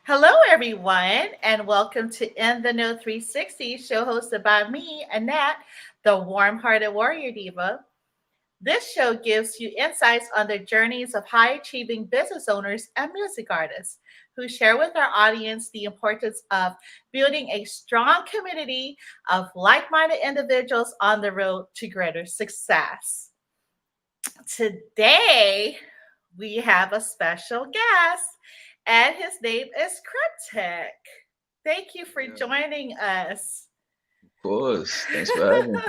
Hello, everyone, and welcome to In the Know 360, show hosted by me, Annette, the warm hearted warrior diva. This show gives you insights on the journeys of high achieving business owners and music artists who share with our audience the importance of building a strong community of like minded individuals on the road to greater success. Today, we have a special guest, and his name is Cryptiik. Thank you for Yeah, joining us. of course. Thanks for having me.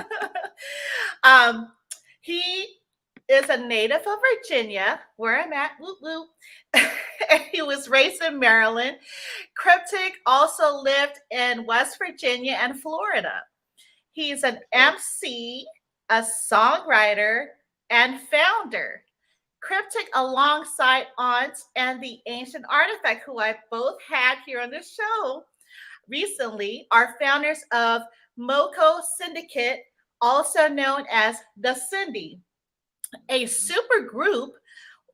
um, he is a native of Virginia, where I'm at. Whoop whoop. And he was raised in Maryland. Cryptic also lived in West Virginia and Florida. He's an Right. MC, a songwriter, and founder. Cryptic alongside Aunz and the Ancient Artifact, who I both had here on the show recently, are founders of MoCo Syndicate, also known as the Syndi, a Mhm. super group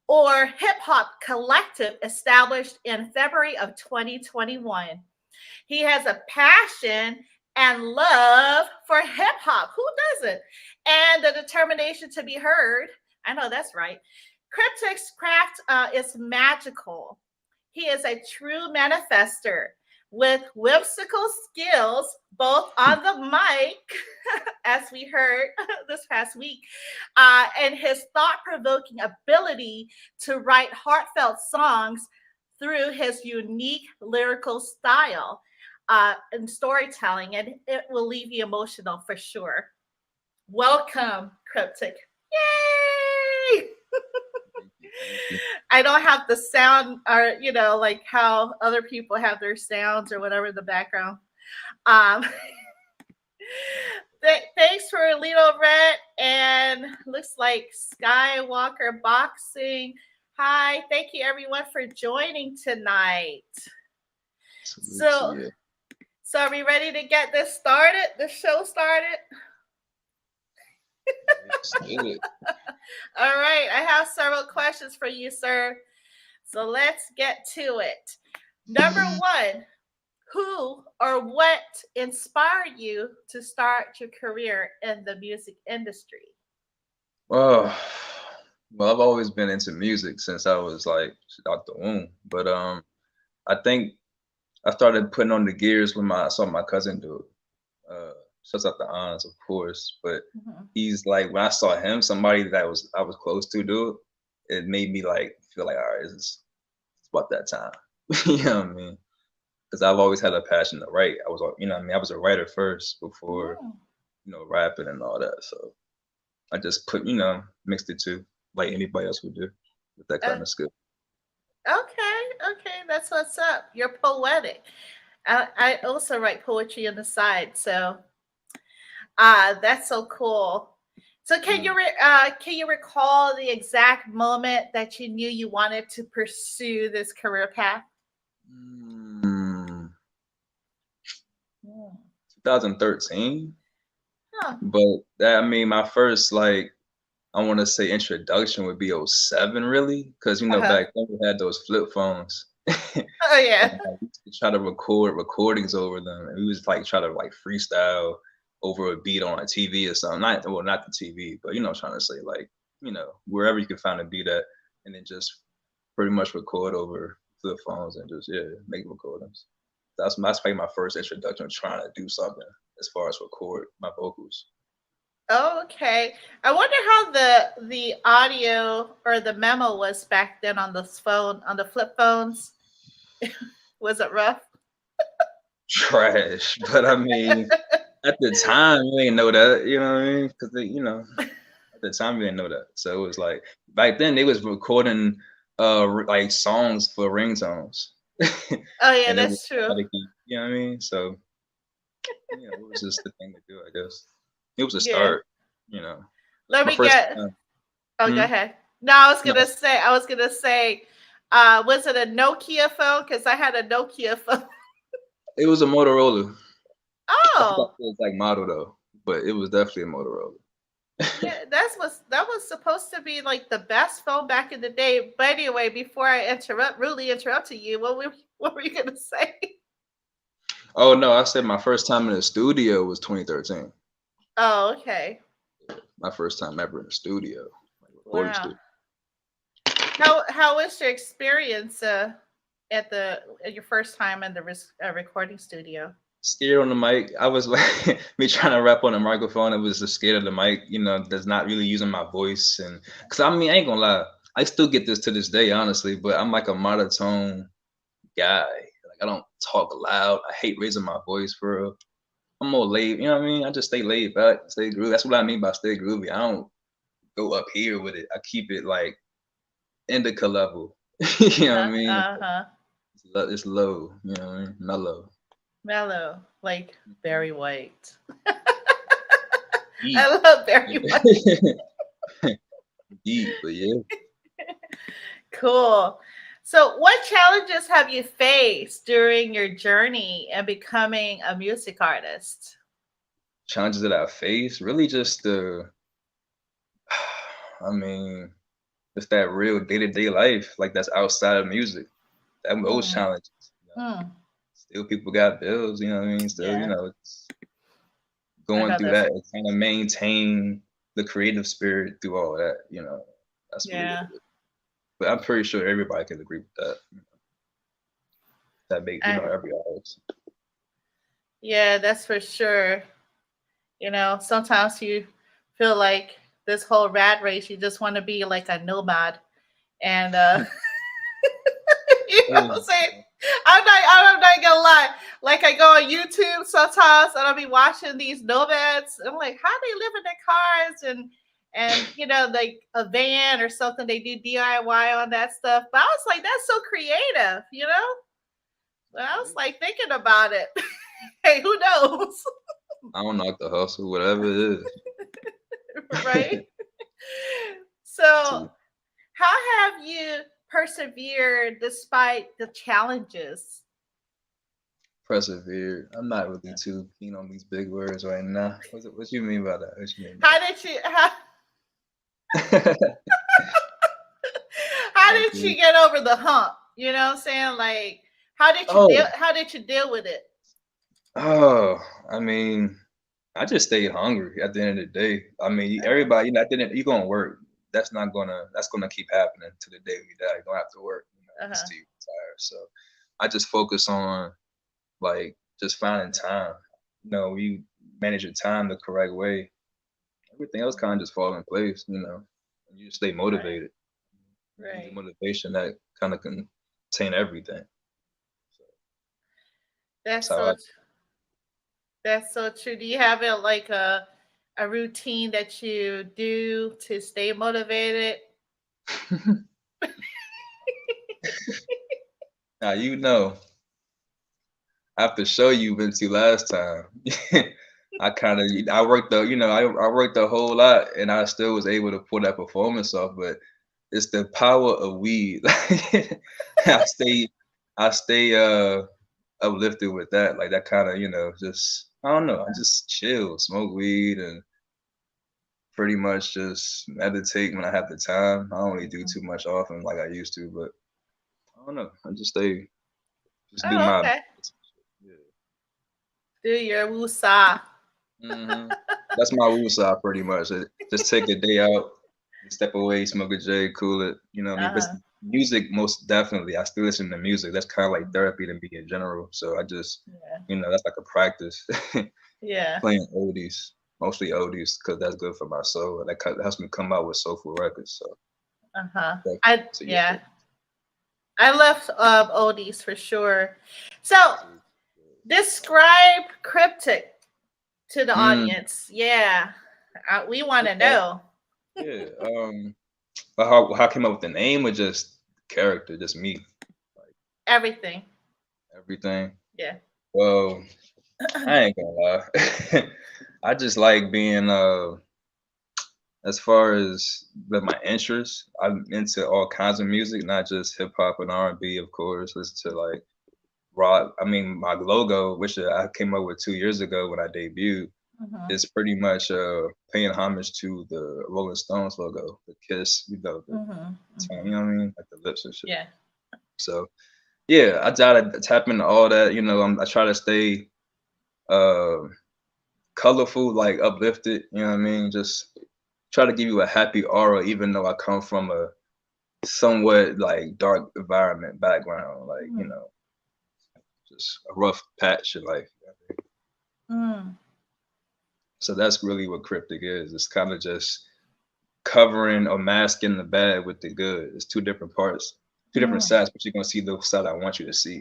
or hip hop collective established in February of 2021. He has a passion and love for hip hop. Who doesn't? And the determination to be heard. I know that's right. Cryptic's craft is magical. He is a true manifestor with whimsical skills, both on the mic, as we heard this past week, and his thought provoking ability to write heartfelt songs through his unique lyrical style and storytelling, and it will leave you emotional for sure. Welcome, Cryptic. Yay! Thank you. Thank you. I don't have the sound, or like how other people have their sounds or whatever in the background. Um, thanks for Lito Red, and looks like Skywalker Boxing. Hi, thank you everyone for joining tonight. Salute to So, you. so are we ready to get this started? The show started. Let's get it. All right, I have several questions for you, sir. So let's get to it. Number one, who or what inspired you to start your career in the music industry? Oh, well, I've always been into music since I was like out the womb. But I think I started putting on the gears when I saw my cousin do it. Shouts out to Aunz, of course. But Mhm. he's like when I saw him, somebody that I was close to do it, it made me like feel like all right, it's about that time. You know what I mean? Because I've always had a passion to write. I was, you know, what I mean, I was a writer first before, Mm. rapping and all that. So I just put, mixed it too, like anybody else would do with that Uh, kind of skill. okay, okay, that's what's up. You're poetic. I also write poetry on the side, so that's so cool. So Mm. can you recall the exact moment that you knew you wanted to pursue this career path? Mm, Mm. 2013, Huh. but that I mean, my first like I want to say introduction would be '07, really, because Uh-huh. back then we had those flip phones. Oh yeah. And we used to try to record recordings over them, and we was like try to like freestyle over a beat on a TV or something. Not the TV, but trying to say like wherever you can find a beat at, and then just pretty much record over flip phones and just make recordings. That's probably my first introduction to trying to do something as far as record my vocals. Oh, okay. I wonder how the audio or the memo was back then on this phone on the flip phones. Was it rough? Trash, but I mean, at the time you ain't know that, you know what I mean? Because at the time, we didn't know that. So it was like back then they was recording like songs for ringtones. Oh yeah, And it was that's true. staticky, you know what I mean? So it was just the thing to do, I guess. It was a Yeah. start, you know. Let My me first get. time. Oh, go Hmm? ahead. No, I was No, gonna say. Was it a Nokia phone? Because I had a Nokia phone. it was a Motorola. I forgot Oh, the exact model though, but it was definitely a Motorola. Yeah, that was supposed to be like the best phone back in the day. But anyway, before I rudely interrupted you, what were you gonna say? Oh no, I said my first time in the studio was 2013. Oh, okay. My first time ever in the studio, like recording Wow. studio. How was your experience at your first time in the recording studio? Scared on the mic. I was like me trying to rap on the microphone. It was just scared of the mic, that's not really using my voice. And because I mean, I ain't gonna lie, I still get this to this day, honestly. But I'm like a monotone guy. Like I don't talk loud. I hate raising my voice for real. I'm more laid. You know what I mean? I just stay laid back, stay groovy. That's what I mean by stay groovy. I don't go up here with it. I keep it like indica level. You know what I Uh-huh. mean? Uh-huh. It's low. You know what I mean? Mellow. Mellow, like Mhm. Barry White. Deep. I love Barry White. Yeah. Deep, but yeah. Cool. So, what challenges have you faced during your journey and becoming a music artist? Challenges that I face, really just the I mean, just that real day-to-day life, like that's outside of music. Those Hmm. challenges. Hmm. Still people got bills, you know what I mean? Still, Yeah, it's I going know through that's that and trying to maintain the creative spirit through all that. That's really what yeah. it is. But I'm pretty sure everybody can agree with that. That make I every artist. Yeah, that's for sure. Sometimes you feel like this whole rat race, you just want to be like a nomad. And you know what I'm saying? I'm not gonna lie. Like I go on YouTube sometimes and I'll be watching these nomads. I'm like, how they live in their cars and like a van or something. They do DIY on that stuff. But I was like, that's so creative. But I was like thinking about it. Hey, who knows? I don't knock the hustle, whatever it is. Right? So, To how have you persevered despite the challenges? persevere. I'm not really too keen on these big words right now. What you mean by that? What you mean by How did you how, that? how did you Okay. get over the hump? You know what I'm saying? Like Oh, how did you deal with it? oh, I mean, I just stayed hungry at the end of the day. I mean, Uh-huh. everybody, at the end, you're gonna work. That's gonna keep happening to the day we die. You're gonna have to work, Uh-huh. until you retire. So I just focus on like just finding time. You manage your time the correct way. Everything else kind of just fall in place. And you just stay Right. motivated. You need the Right. motivation that kind of contain everything. So that's That's how I. so that's so true. Do you have it like a routine that you do to stay motivated? Now after show you went to last time, I worked I worked a whole lot and I still was able to pull that performance off. But it's the power of weed. I stay I stay uplifted with that. Like that kind of just I don't know. I just chill, smoke weed, and pretty much just meditate when I have the time. I don't really do too much often like I used to, but I don't know. I just do Oh, my okay. yeah. Do your woosah. That's my woo side pretty much. Just take a day out, step away, smoke a J, cool it. You know what I mean? But Uh-huh. music, most definitely. I still listen to music. That's kind of like therapy to me in general. So I just, Yeah. that's like a practice. Yeah. Playing oldies, mostly oldies, because that's good for my soul. And that helps me come out with soulful records. So, Uh-huh. so yeah. Yeah. I love oldies for sure. So describe cryptic to the Mm, audience. Yeah. We want to okay. know Yeah. But how I came up with the name or just character, just me, like everything. everything. Yeah. Well, I ain't gonna lie. I just like being as far as with my interests, I'm into all kinds of music, not just hip hop and R&B, of course. Listen to rock. I mean, my logo, which I came up with 2 years ago when I debuted. Mm-hmm. It's pretty much paying homage to the Rolling Stones logo, the kiss, the Mm-hmm. tongue, Mm-hmm. you know what I mean, like the lips and shit. Yeah. So yeah, I try to tap into all that. I try to stay uh colorful, like uplifted. You know what I mean? Just try to give you a happy aura, even though I come from a somewhat like dark environment background, like Mm. just a rough patch of life. Mm. So that's really what cryptic is. It's kind of just covering or masking the bad with the good. It's two different parts, two different Mm. sides, but you're gonna see the side I want you to see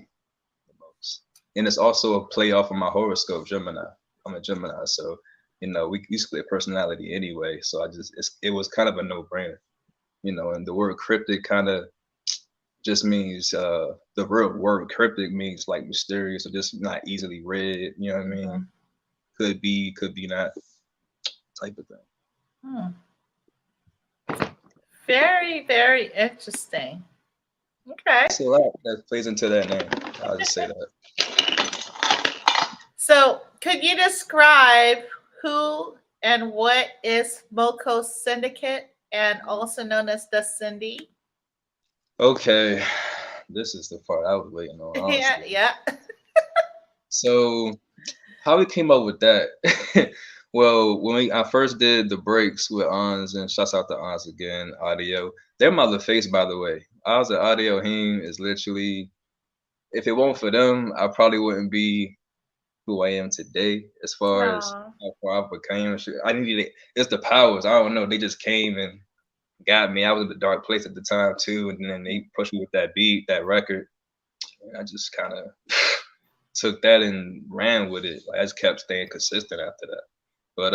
the most. And it's also a play off of my horoscope, Gemini. I'm a Gemini, so we split personality anyway. So it was kind of a no brainer, And the word cryptic kind of just means the real word cryptic means like mysterious or just not easily read. You know what I Mm-hmm. mean? Could be not type of thing. Mm. Very, very interesting. Okay. It's a lot that plays into that name. I'll just say that. So, could you describe who and what is MoCo Syndicate and also known as the Syndi? Okay, this is the part I was waiting on, Yeah, honestly. yeah. So, how we came up with that? Well, I first did the breaks with Aunz, and shouts out to Aunz again, audio. They're my little face, by the way. Aunz and audio him is literally, if it weren't for them, I probably wouldn't be who I am today as far as No. how far I became and shit. I needed it. It's the powers. I don't know. They just came and got me. I was in a dark place at the time too, and then they pushed me with that beat, that record, and I just kind of took that and ran with it. Like, I just kept staying consistent after that. But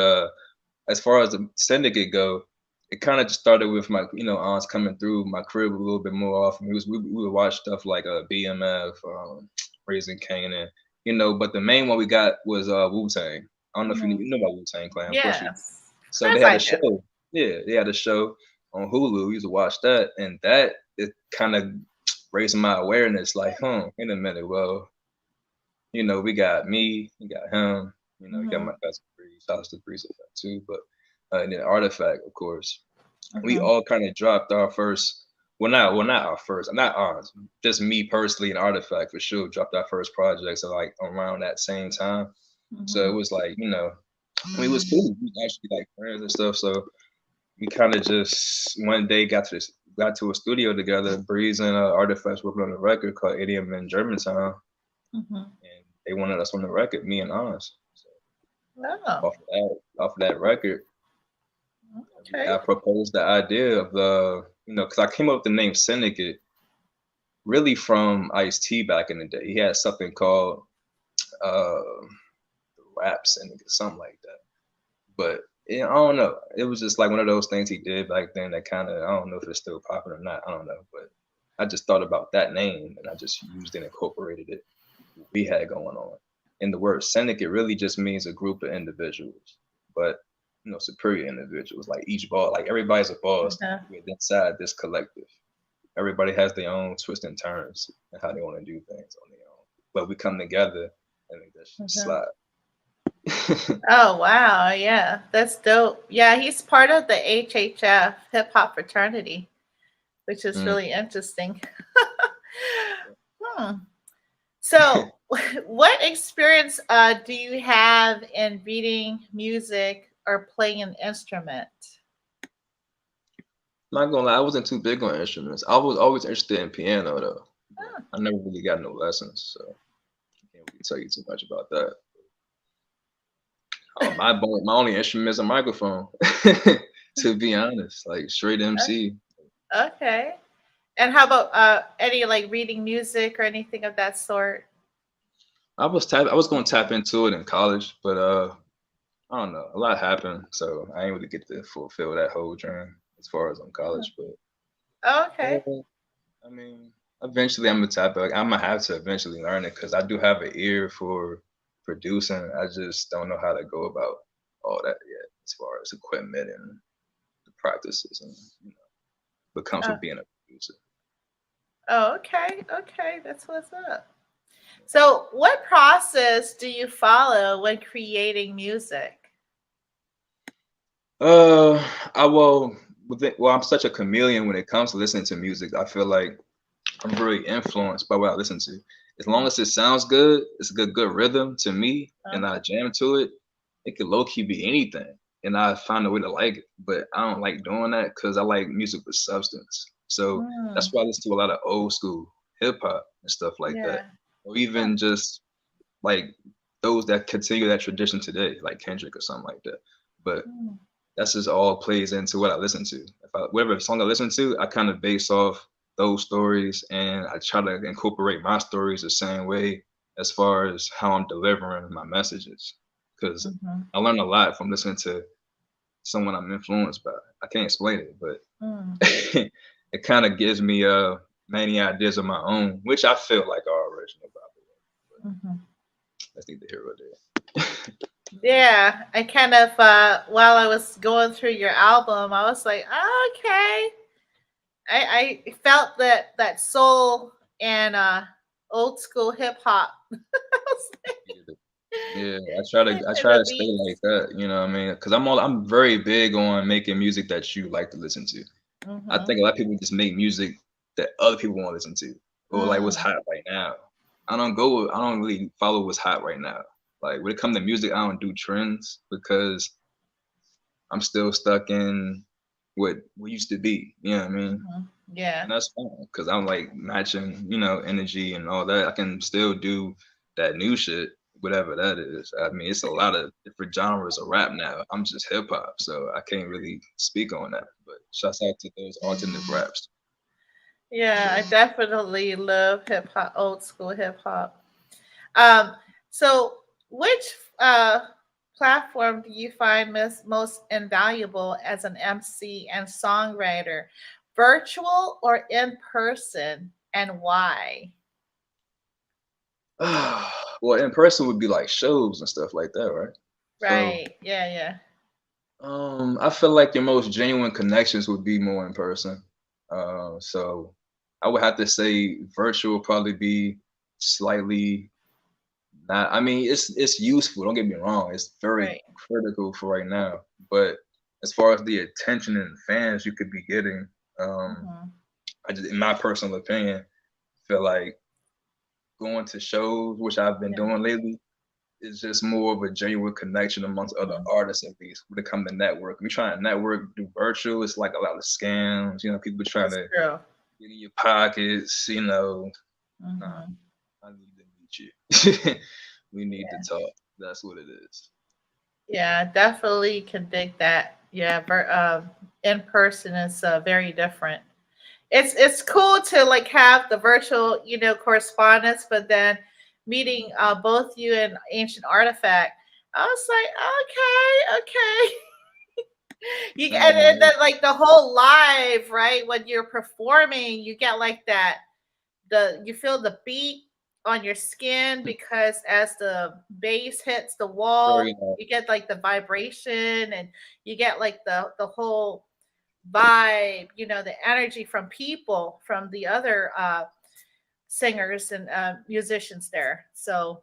as far as the syndicate go, it kind of just started with my aunts coming through my crib a little bit more often. We would watch stuff like BMF, Raising Canaan, But the main one we got was Wu Tang. I don't know if Mhm. you know about Wu Tang Clan. Of course you. Yes. Of So they course had I a do. show. Yeah, they had a show on Hulu. We used to watch that, and that it kind of raised my awareness. Like, wait a minute. Well, we got me, we got him, we got Hmm. my cousin Breeze. Shout out to Breeze Effect too, but and then Artifact, of course. We Hmm. all kind of dropped our first. Not our first, not ours. Just me personally and Artifact for sure dropped our first projects at like around that same time. So it Hmm. was like, we was cool. We actually like friends and stuff. So we kind of just one day got to a studio together. Breeze and Artifacts working on a record called Idiom in Germantown, Hmm. and they wanted us on the record, me and Aunz. So Oh, off of that record, okay. I proposed the idea of because I came up with the name Syndicate really from Ice T back in the day. He had something called uh, Rap Syndicate, something like that. But yeah, I don't know. It was just like one of those things he did back then that kind of, I don't know if it's still popular or not. I don't know, but I just thought about that name and I just used and incorporated it. What we had going on. And the word syndicate really just means a group of individuals, but superior individuals. Like each boss, like everybody's a boss Uh-huh. with inside this collective. Everybody has their own twists and turns and how they want to do things on their own. But we come together and make that shit Uh-huh. slide. Oh, wow. Yeah, that's dope. Yeah, he's part of the HHF hip hop fraternity, which is Mm. really interesting. Hmm. So, what experience do you have in reading music or playing an instrument? Not gonna lie, I wasn't too big on instruments. I was always interested in piano though, but Oh, I never really got no lessons, so I can't really tell you too much about that. My only instrument is a microphone. To be honest, like straight MC. okay. And how about any like reading music or anything of that sort? I was gonna tap into it in college, but I don't know. A lot happened, so I ain't really get to fulfill that whole dream as far as on college. But Oh, okay. I mean, eventually I'm the type of I'm gonna have to eventually learn it because I do have an ear for producing. I just don't know how to go about all that yet, as far as equipment and the practices and what comes Oh, with being a producer. oh, okay. Okay. That's what's up. So, what process do you follow when creating music? Uh, I will. Well, I'm such a chameleon when it comes to listening to music. I feel like I'm very influenced by what I listen to. As long as it sounds good, it's a good rhythm to me, and I Uh-huh. jam to it. It could low key be anything, and I find a way to like it. But I don't like doing that because I like music with substance. So that's Mm, why I listen to a lot of old school hip hop and stuff like that, yeah. or Huh. even just like those that continue that tradition today, like Kendrick or something like that. But Mm, that's just all plays into what I listen to. Whatever song I listen to, I kind of base off those stories, and I try to incorporate my stories the same way as far as how I'm delivering my messages. Because mhm, I learn a lot from listening to someone I'm influenced by. I can't explain it, but mm, it kind of gives me many ideas of my own, which I feel like are original, by the way. But mhm. that's neither here nor there. Yeah, I kind of while I was going through your album, I was like, oh, okay. I felt that soul and old school hip hop. I was Yeah. Yeah, like, I in try the to stay like beats. that, you know what I mean? Because I'm very big on making music that you like to listen to. I Mm-hmm. think a lot of people just make music that other people want to listen to, or like what's Mm, hot right now. I don't really follow what's hot right now. Like when it comes to music, I don't do trends because I'm still stuck in what used to be. You know what I mean? hmm. Yeah. And that's fine because I'm like matching, you know, energy and all that. I can still do that new shit, whatever that is. I mean, it's a lot of different genres of rap now. I'm just hip hop, so I can't really speak on that. But shouts out to those alternate raps. Yeah, Sure. I definitely love hip hop, old school hip hop. Um, so which platform do you find most invaluable as an MC and songwriter? Virtual or in person, and why? Well, in person would be like shows and stuff like that, right? So, Right. Yeah, yeah. I feel like your most genuine connections would be more in person. So I would have to say virtual probably be slightly not. I mean, it's useful. Don't get me wrong. It's very Right. critical for right now. But as far as the attention and fans you could be getting, um, Hmm. I just, in my personal opinion, feel like going to shows, which I've been Yeah. doing lately, is just more of a genuine connection amongst other Hmm. artists, at least when it comes to network. We try to network do virtual. It's like a lot of scams. You know, people trying That's to true. get in your pockets. You know, nah, Hmm. I need to meet you. We need to talk. That's what it is. Yeah, definitely can dig that. Yeah, in person is very different. It's cool to like have the virtual, correspondence, but then meeting both you and Ancient Artifact, I was like, okay, okay. And Man, then like the whole live, right? When you're performing, you get like that you feel the beat on your skin because as the bass hits the wall, very you get like the vibration and you get like the whole vibe, the energy from people, from the other singers and musicians there. So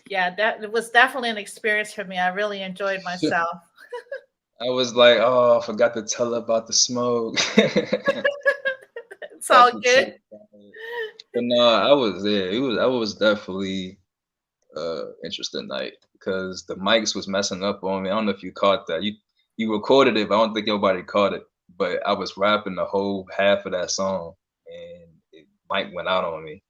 yeah, that it was definitely an experience for me. I really enjoyed myself. I was like, oh, I forgot to tell her about the smoke. It's Got all to good. tell her about it. But no, I was there. I was definitely interesting night because the mics was messing up on me. I don't know if you caught that. You recorded it, but I don't think nobody caught it. But I was rapping the whole half of that song, and it mic went out on me,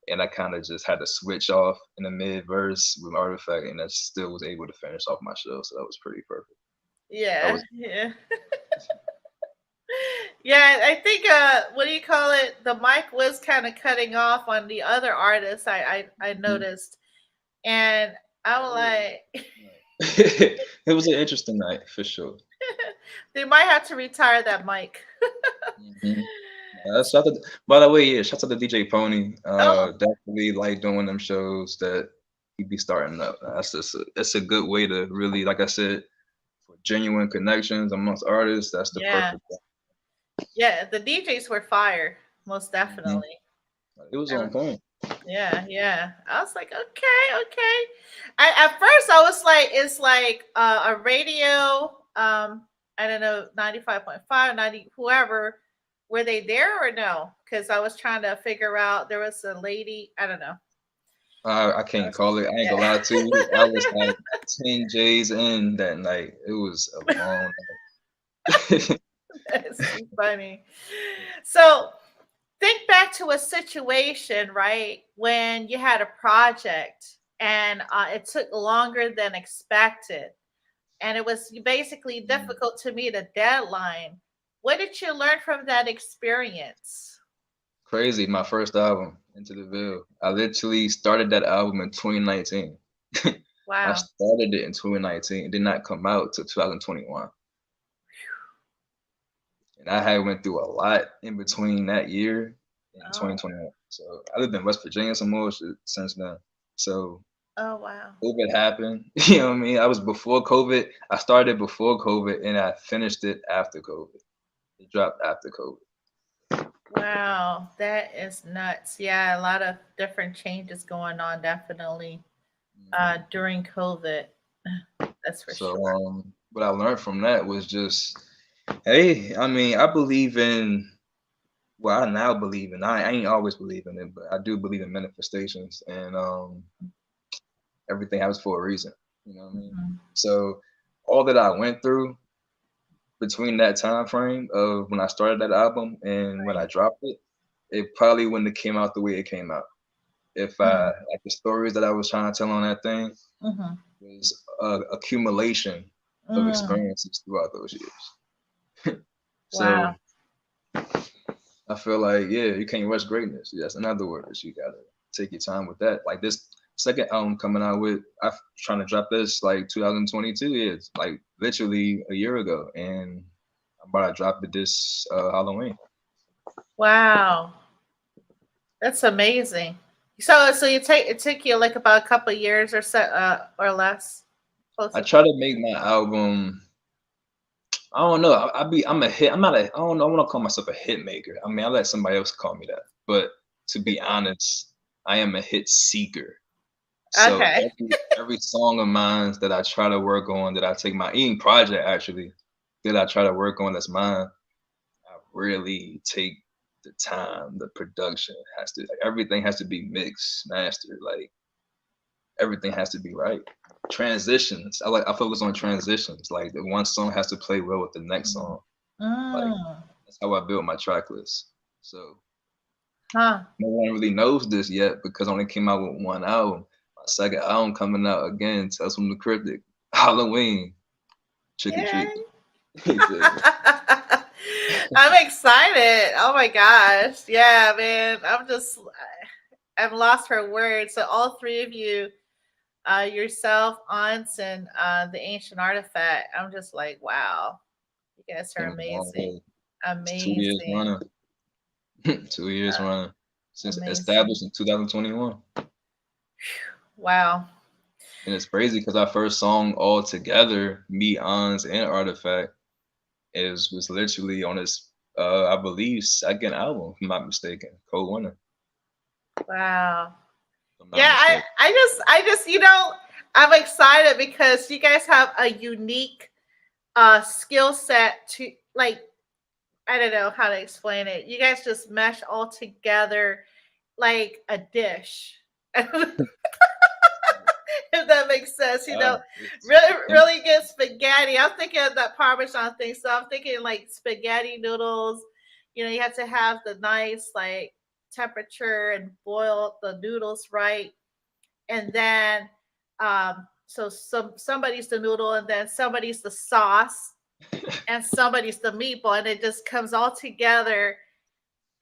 and I kind of just had to switch off in the mid verse with Artifact, and I still was able to finish off my show. So that was pretty perfect. That Yeah, was yeah. Yeah, I think what do you call it? The mic was kind of cutting off on the other artists. I Mhm. noticed, and I Yeah, was like, it was an interesting night for sure. they might have to retire that mic. Mhm. Shout out, by the way, yeah, shout out to DJ Pony. Oh, Definitely like doing them shows that he be starting up. That's a good way to really, like I said, for genuine connections amongst artists. That's the yeah, perfect yeah. The DJs were fire, most thing. definitely. It was I on point. Yeah, yeah. I was like, okay, okay. At first I was like, it's like a radio. I don't know, 95.5, 90, whoever, were they there or no? Because I was trying to figure out. There was a lady, I don't know. I can't call it. I ain't gonna lie to you. I was like 10 J's in that night. It was a long night. That's too funny. So think back to a situation, right, when you had a project and it took longer than expected, and it was basically Mm. difficult to meet a deadline. What did you learn from that experience? Crazy, my first album, Into the Veil. I literally started that album in 2019. I Wow. started it in 2019. It did not come out till 2021. And I had went through a lot in between that year and Oh, 2021. So I lived in West Virginia some more shit since then. So oh, wow. COVID happened. You know what I mean? I was before COVID. I started before COVID and I finished it after COVID. It dropped after COVID. Wow, that is nuts. Yeah, a lot of different changes going on, definitely, Mhm. during COVID. That's for So sure. what I learned from that was just, hey, I mean, I believe in, well, I now believe in, I ain't always believe in it, but I do believe in manifestations and everything happens for a reason. You know what I mean? Mhm. So all that I went through between that time frame of when I started that album and when I Right. dropped it, it probably wouldn't have came out the way it came out. If I Mm, like the stories that I was trying to tell on that thing mhm. was a accumulation of Mm, experiences throughout those years. wow. So I feel like, yeah, you can't rush greatness. That's in other words, you gotta take your time with that. Like this second album coming out with, I'm trying to drop this like 2022 is like literally a year ago, and I'm about to drop it this Halloween. Wow. That's amazing. So you take it took you like about a couple of years or so or less, close I to. try to make my album. I don't know. I'm a hit. I'm not a. I don't know. I want to call myself a hit maker. I mean, I let somebody else call me that. But to be honest, I am a hit seeker. So Okay. every song of mine that I try to work on, that I take my eating project actually, that I try to work on that's mine, I really take the time. The production has to, like, everything has to be mixed, mastered. Like everything has to be right. Transitions. I focus on transitions. Like the one song has to play well with the next song. Like Mm, that's how I build my track list. So huh. no one really knows this yet because I only came out with one album. My second album coming out again, Tales from the Cryptic, Halloween, trick or treat. Yay. You feel me? I'm excited. Oh my gosh. Yeah, man. I'm lost for words. So all three of you, yourself, Aunts, and the ancient artifact. I'm just like, wow. You guys are Came a long amazing. way. It's 2 years Amazing. running. 2 years running since Amazing. established in 2021. Wow. And it's crazy because our first song all together, me, Aunz, and Artifact, is was literally on his I believe second album, if I'm not mistaken. Cold Winter, Wow. if I'm Yeah, not mistaken. I'm excited because you guys have a unique skill set to, like, I don't know how to explain it. You guys just mesh all together like a dish. If that makes sense, It's really, and really good spaghetti. I'm thinking of that Parmesan thing, so I'm thinking like spaghetti noodles. You have to have the nice like temperature and boil the noodles right, and then so somebody's the noodle, and then somebody's the sauce, and somebody's the meatball, and it just comes all together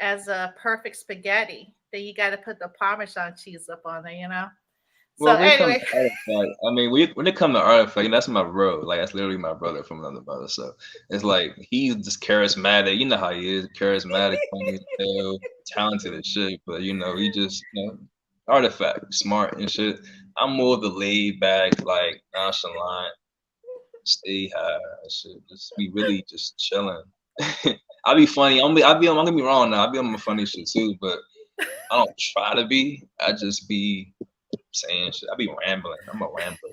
as a perfect spaghetti. Then you got to put the Parmesan cheese up on there. So well, when it comes anyway, to Artifact, I mean, when it comes to Artifact, that's my bro. Like that's literally my brother from another brother. So it's like he's just charismatic. You know how he is, charismatic, funny as hell, talented as shit. But he just Artifact, smart and shit. I'm more the laid back, like nonchalant, stay high and shit. Just be really just chilling. I'll be funny. I'm gonna be wrong now. I'll be on my funny shit too, but I don't try to be. I just be saying shit. I be rambling. I'm a rambler,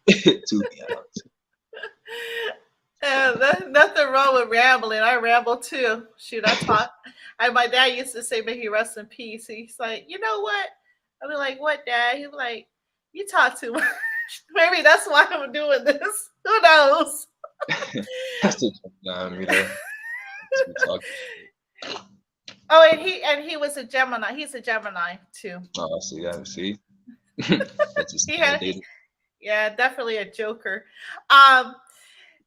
to be honest. Nothing wrong with rambling. I ramble too. Shoot, I talk. My dad used to say, "May he rest in peace." He's like, you know what? I'd be like, "What, Dad?" He'd be like, "You talk too much." Maybe that's why I'm doing this. Who knows? That's the time, you know. Just be talking. Oh, and he was a Gemini. He's a Gemini too. Oh, see. That's just He kind had, of dated. yeah, definitely a joker. Um,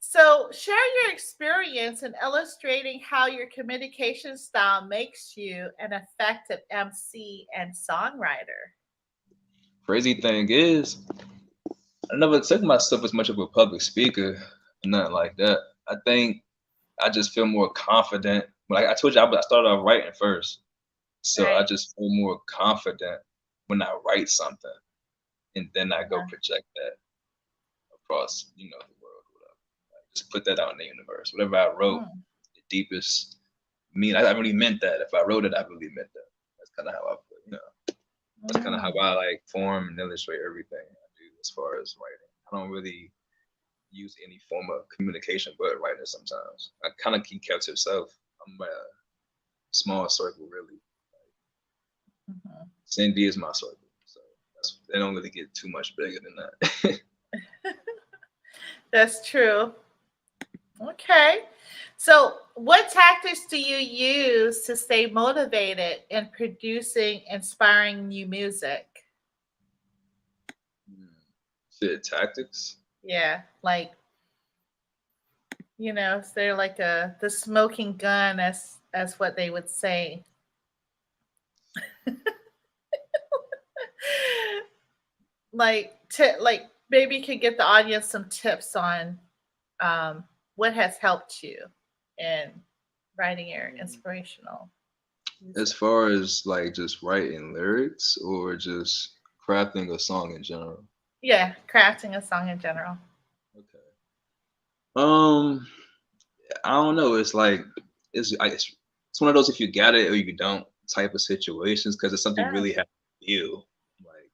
So, share your experience in illustrating how your communication style makes you an effective MC and songwriter. Crazy thing is, I never took myself as much of a public speaker, nothing like that. I think I just feel more confident. Like I told you, I started off writing first, so I Right. just feel more confident when I write something, and then I go Uh-huh. project that across, the world, whatever. Like, just put that out in the universe. Whatever I wrote, Mm, the deepest mean. I really meant that. If I wrote it, I really meant that. That's kind of how I feel. That's kind of how mm. I like form and illustrate everything I do as far as writing. I don't really use any form of communication but writing sometimes. I kind of keep kept to itself. I'm a small circle, really. Mhm. Syndi is my circle. So they don't really get too much bigger than that. That's true. Okay. So, what tactics do you use to stay motivated in producing inspiring new music? Shit, tactics. Yeah, like, is there like the smoking gun, as what they would say? Like maybe you could get the audience some tips on what has helped you in writing your inspirational As music. far as like just writing lyrics or just crafting a song in general. Yeah, crafting a song in general. Okay. Um, I don't know. It's like it's one of those if you got it or you don't type of situations because it's something you Oh, really have to feel. Like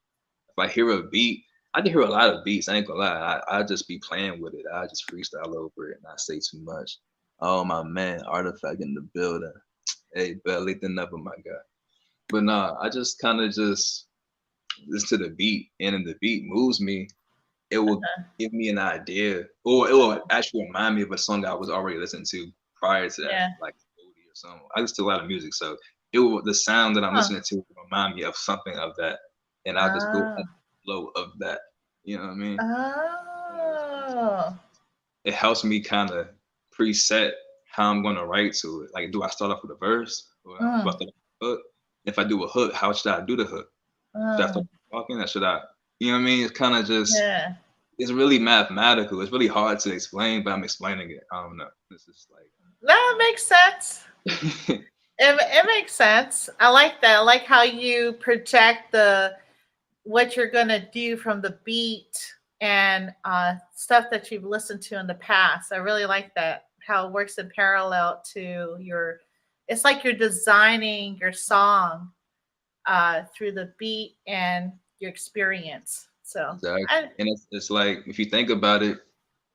if I hear a beat, I can hear a lot of beats. I ain't gonna lie. I just be playing with it. I just freestyle over it and not say too much. Oh my man, artifact in the building. Hey, belly the never my guy. But nah, I just kind of just listen to the beat, and if the beat moves me, it will give me an idea, or it will actually remind me of a song I was already listening to prior to that, yeah. like oldie or something. I listen to a lot of music, so the sound that I'm Huh. listening to will remind me of something of that, and I'll just go on Oh. the flow of that. You know what I mean? One of those things. Oh. It helps me kind of preset how I'm going to write to it. Like, do I start off with a verse, or do I Mm, start off with a hook? If I do a hook, how should I do the hook? Should I start mm, talking, or should I? You know what I mean? It's kind of just yeah. it's really mathematical. It's really hard to explain, but I'm explaining it. I don't know. This is like That makes sense. It makes sense. I like that. I like how you project the what you're gonna do from the beat and stuff that you've listened to in the past. I really like that. How it works in parallel to your. It's like you're designing your song through the beat and your experience. So exactly, I. and it's like if you think about it,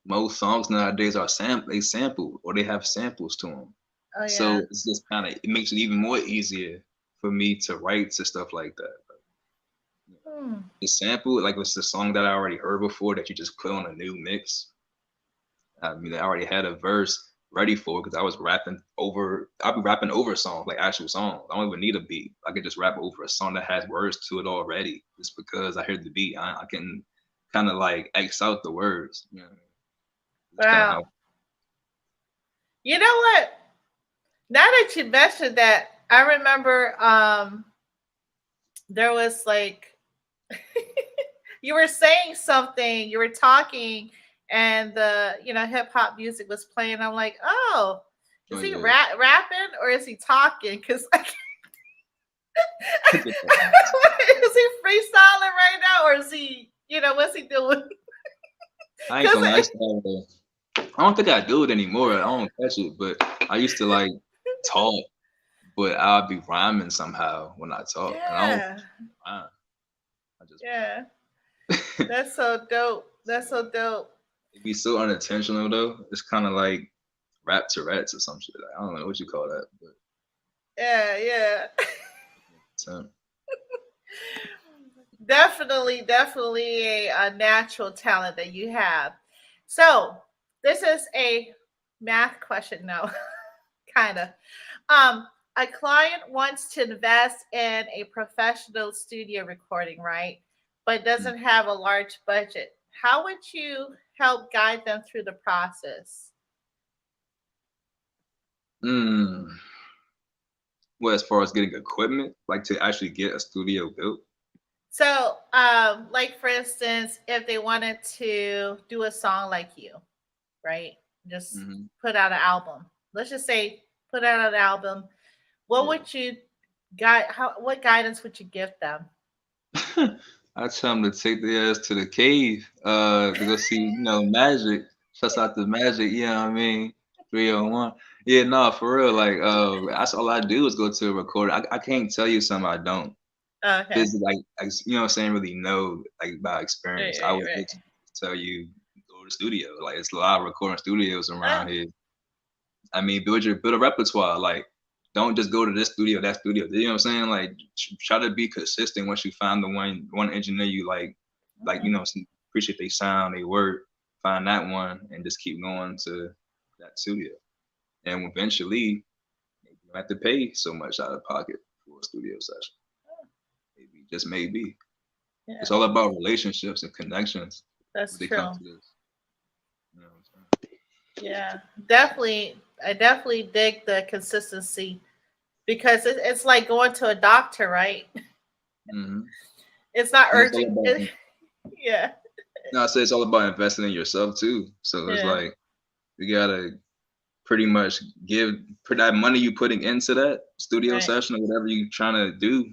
most songs nowadays are they sample or they have samples to them. Oh yeah. So it's just kind of it makes it even more easier for me to write to stuff like that. Hmm. The sample, like it's the song that I already heard before that you just put on a new mix. I mean, I already had a verse ready for because I was rapping over. I'll be rapping over songs, like actual songs. I don't even need a beat. I could just rap over a song that has words to it already, just because I heard the beat. I can kind of like X out the words. You know, that's kind of Wow. how. You know what? Now that you mentioned that, I remember there was like you were saying something, you were talking, and the hip hop music was playing. I'm like, oh, Oh is he yeah, rapping or is he talking? Because I get that. is he freestyling right now or is he, what's he doing? I ain't Because gonna lie. I don't think I do it anymore. I don't catch it, but I used to like talk, but I'll be rhyming somehow when I talk, and I don't yeah, rhyme. I just yeah, rap. that's so dope. That's So so dope. It'd be so unintentional though. It's kind of like rap Tourette's or some shit. Like, I don't know what you call that, but Yeah, yeah. so, Definitely a natural talent that you have. So this is a math question. No, kind of. A client wants to invest in a professional studio recording, right? But mm, doesn't have a large budget. How would you help guide them through the process? mm. Well, as far as getting equipment, like to actually get a studio built. So, like for instance, if they wanted to do a song like you, right? Just Hmm. put out an album. Let's just say put out an album. What Yeah. would you guide? How? What guidance would you give them? I tell them to take their ass to the cave, to go see, Magic. Shouts out to Magic, you know what I mean? 301. Yeah, no, for real. Like, that's all I do is go to a recorder. I can't tell you something I don't Okay. physically, you know what I'm saying, really know, like, by experience. I Right, would right, just tell you, go to the studio. Like, it's a lot of recording studios right. around here. I mean, build a repertoire. Like, don't just go to this studio, that studio. You know what I'm saying? Like, try to be consistent. Once you find the one engineer you like Mm. appreciate they sound, they work. Find that one and just keep going to that studio. And eventually, maybe you don't have to pay so much out of pocket for a studio session. Maybe just maybe. It's Yeah, all about relationships and connections that's when they come true. to this. You know what I'm Yeah, definitely. I definitely dig the consistency because it's like going to a doctor, right? saying? Hmm. It's not And it's all urgent. about Yeah, no, I say it's all about investing in yourself too. So it's yeah, like you gotta pretty much put that money you putting into that studio right. session or whatever you trying to do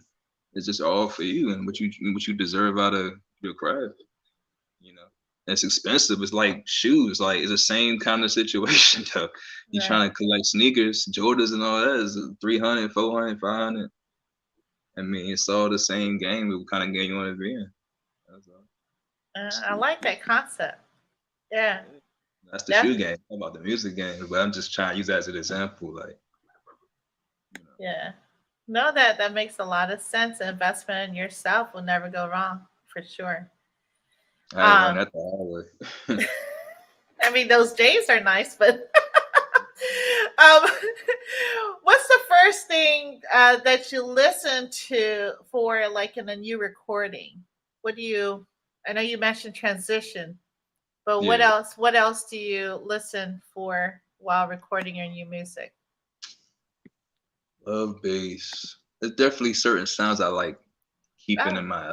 is just all for you and what you deserve out of your craft. You know, it's expensive. It's like shoes. Like it's the same kind of situation though. You Right. trying to collect sneakers, Jordans and all that is 300, 400, 500. I mean, it's all the same game. What kind of game you want to be in? That's all. I like that concept. Yeah, Yeah. That's the shoe def- game. I'm about the music game, but I'm just trying to use that as an example. Like, you know, yeah. No, that makes a lot of sense. Investment in yourself will never go wrong for sure. I had to learn Um, that the hard way. I mean, those days are nice, but um, what's the first thing that you listen to for like in a new recording? What do you? I know you mentioned transition, but what Yeah, else? What else do you listen for while recording your new music? love bass. There's definitely certain sounds I like keeping Oh, in my,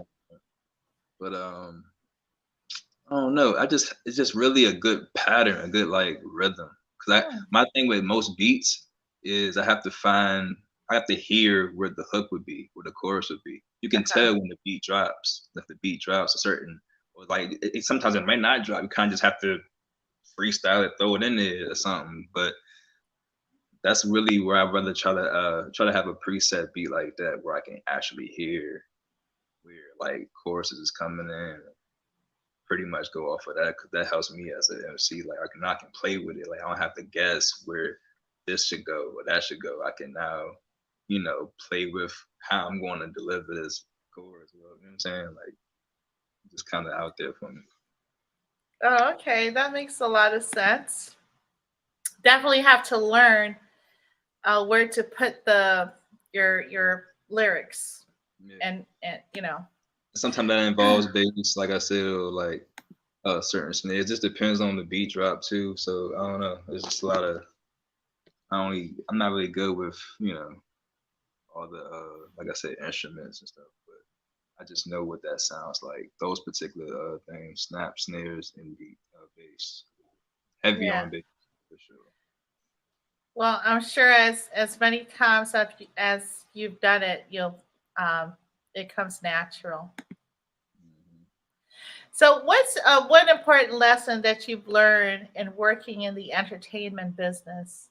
but I don't know. It's just really a good pattern, a good like rhythm. Cause hmm, my thing with most beats is I have to hear where the hook would be, where the chorus would be. You can okay, tell when the beat drops, if the beat drops a certain, or like sometimes it might not drop. You kind of just have to freestyle it, throw it in there or something. But that's really where I'd rather try to have a preset beat like that where I can actually hear where like choruses is coming in pretty much go off of that because that helps me as an MC. Like I can play with it. Like I don't have to guess where this should go or that should go. I can now, play with how I'm going to deliver this chorus. You know what I'm saying? Like just kind of out there for me. oh, okay, that makes a lot of sense. Definitely have to learn where to put your lyrics Yeah. and you know. Sometimes that involves bass, like I said, or like certain snare. It just depends on the beat drop too. So I don't know. There's just a lot of I'm not really good with all the like I said instruments and stuff, but I just know what that sounds like. Those particular things, snap, snares, and beat, bass, heavy Yeah. on bass for sure. Well, I'm sure as many times as you've done it, you'll it comes natural. Mhm. So, what's one important lesson that you've learned in working in the entertainment business?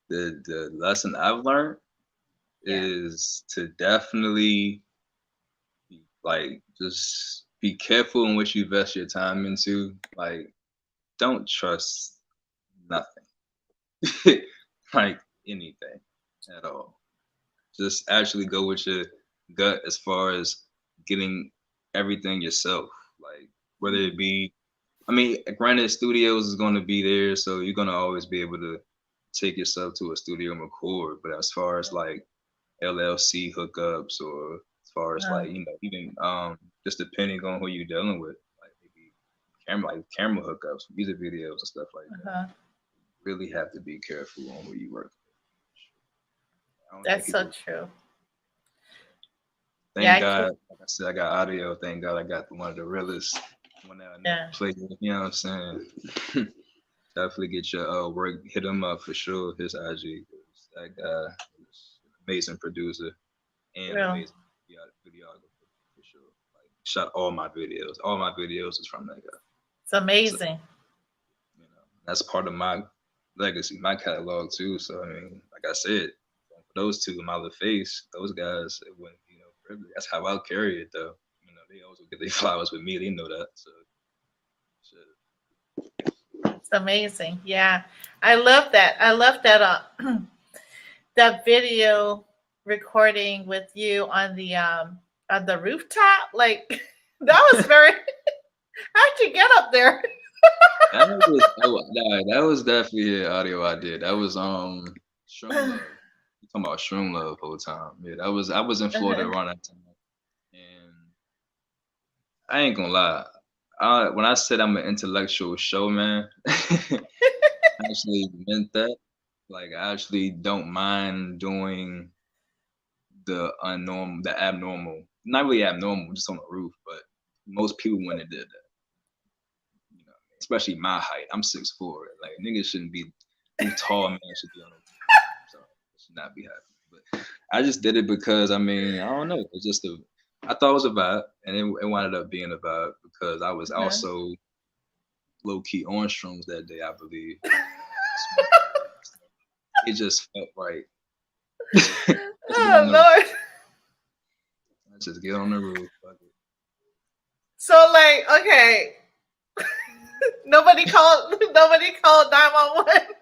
The lesson I've learned Yeah. is to definitely like just be careful in what you invest your time into. Like, don't trust nothing, like anything at all. Just actually go with your gut as far as getting everything yourself. Like, whether it be, I mean, granted, studios is going to be there, so you're going to always be able to take yourself to a studio and record. But as far as like LLC hookups, or as far as Uh, like, even just depending on who you're dealing with, like maybe camera hookups, music videos and stuff like that. uh-huh. Really have to be careful on who you work with. I don't think That's so people. true. Yeah, Thank I can. God, like I said, I got audio. Thank God, I got one of the realest one that I never Yeah, played with. You know what I'm saying? Definitely get your work. Hit him up for sure. His IG. 'Cause that guy is an amazing producer and real. amazing videographer for sure. Like, shot all my videos. All my videos is from that guy. It's So, amazing. that's part of my legacy, my catalog too. So I mean, like I said, for those two, Mother Face, those guys, it wouldn't be no privilege. That's how I'll carry it though. They always will get their flowers with me. They know that. So shit. It's amazing. Yeah, I love that. I love that. That video recording with you on the rooftop. Like that was very. How'd you get up there? That was nah, that was definitely an audio I did. That was Shroom Love. You talking about Shroom Love whole time. Yeah, I was in Florida Uh-huh. around that time. And I ain't gonna lie. When I said I'm an intellectual showman, I actually meant that. Like, I actually don't mind doing the abnormal. Not really abnormal, just on the roof, but most people wouldn't have did that. Especially my height. I'm 6'4". Like, niggas shouldn't be. No tall man should be on the roof. So it should not be happening. But I just did it because I mean I don't know. It's just a. I thought it was a vibe, and it wound up being a vibe because I was Uh-huh. also low key on shrooms that day. I believe it just felt right. Let's get on Oh the. Lord. Let's just get on the roof. Fuck it. So like, okay, nobody called. Nobody called 911.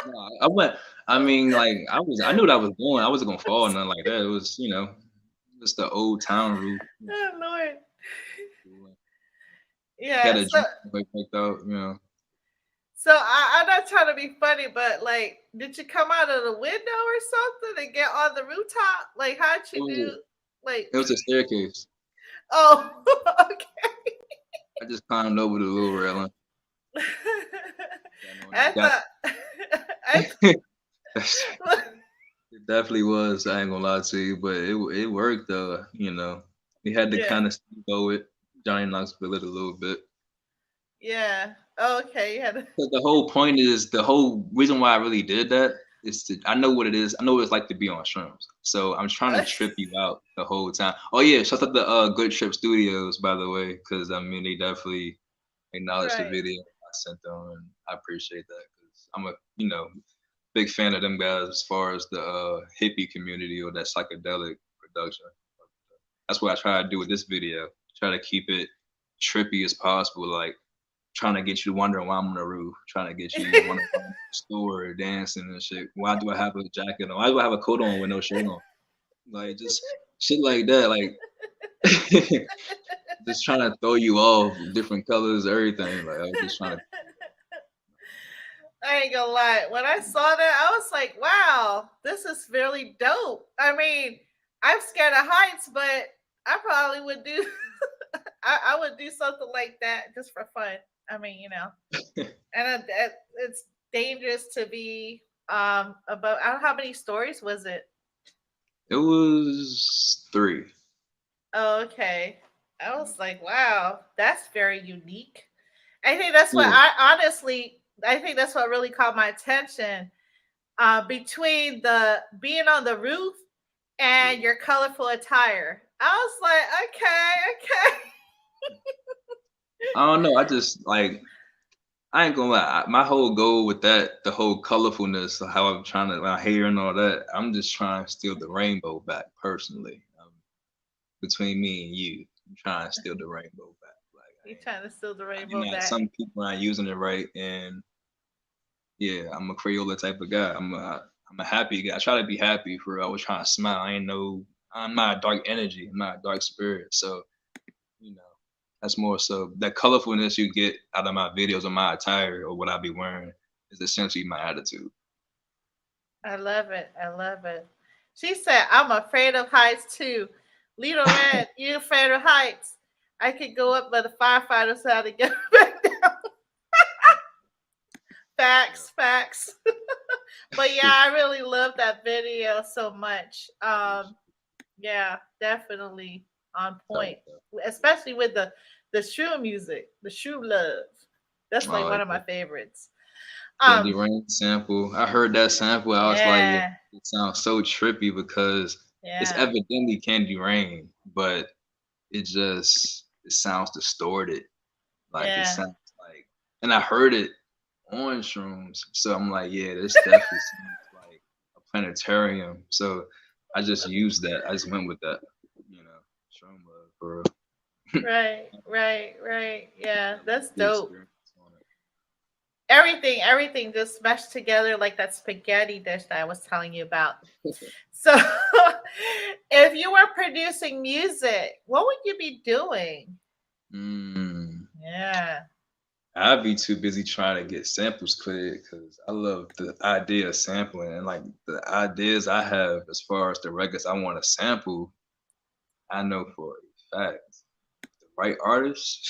No, I went. I mean, like I knew what I was doing. I wasn't gonna fall or nothing like that. It was, just the old town roof. Oh Lord. Got Yeah. a So drink picked out. I'm not trying to be funny, but like, did you come out of the window or something and get on the rooftop? Like, how'd It you was, do? Like, it was a staircase. oh, okay. I just climbed over the little railing. I Got thought, I it thought, definitely was. I ain't gonna lie to you, but it worked though. We had to yeah, kind of go it. Johnny Knoxville it a little bit. yeah. Okay, you had to, But the whole point is the whole reason why I really did that is to I know what it is. I know what it's like to be on shrooms. So I'm trying to trip you out the whole time. Oh yeah, shout out to Good Trip Studios by the way, because I mean they definitely acknowledged the right. video I sent them, and I appreciate that because I'm a big fan of them guys as far as the hippie community or that psychedelic production. That's what I try to do with this video. Try to keep it trippy as possible, like trying to get you wondering why I'm on the roof, trying to get you wondering why I'm in the store dancing and shit. Why do I have a jacket on? Why do I have a coat on with no shirt on? Like just shit like that. Like just trying to throw you off, different colors, everything. Like I was just trying to. I ain't gonna lie. When I saw that, I was like, wow, this is really dope. I mean, I'm scared of heights, but I probably would do I would do something like that just for fun. I mean, and it's dangerous to be above. I don't know how many stories was it. It was 3. Oh, okay. I was like, wow, that's very unique. I think that's what Yeah. I think that's what really caught my attention. Between the being on the roof Yeah. and your colorful attire. I was like, okay, okay. I don't know. I just like I ain't gonna lie. My whole goal with that, the whole colorfulness, how I'm trying to my hair and all that, I'm just trying to steal the rainbow back personally, between me and you. I'm trying to steal the rainbow back. Like You trying to steal the you're rainbow not. back? Some people aren't using it right, and yeah, I'm a Crayola type of guy. I'm a happy guy. I try to be happy for real. I was trying to smile. I ain't know. I'm not a dark energy. I'm not a dark spirit. So you know, that's more so that colorfulness you get out of my videos or my attire or what I be wearing is essentially my attitude. I love it. I love it. She said, I'm afraid of heights too. Little Red, you afraid of heights? I could go up, but the firefighters had to get back down. Facts, facts. But yeah, I really love that video so much. Yeah, definitely on point, especially with the shoe music, the shoe love. That's like Oh, one of my favorites. Candy Um, Rain sample. I heard that sample. I was like, yeah, yeah, it sounds so trippy because it's yeah, evidently Candy Rain, but it sounds distorted. Like it yeah. sounds like, and I heard it on shrooms, so I'm like, yeah, this definitely sounds like a planetarium. So I just used that. I just went with that. You know, shroom love for real. Right, right, right. Yeah, That was that's the dope. experience on Everything just meshed together like that spaghetti dish that I was telling you about. it. So, if you were producing music, what would you be doing? mm. Yeah. I'd be too busy trying to get samples cleared because I love the idea of sampling and like the ideas I have as far as the records I want to sample. I know for a fact the right artist,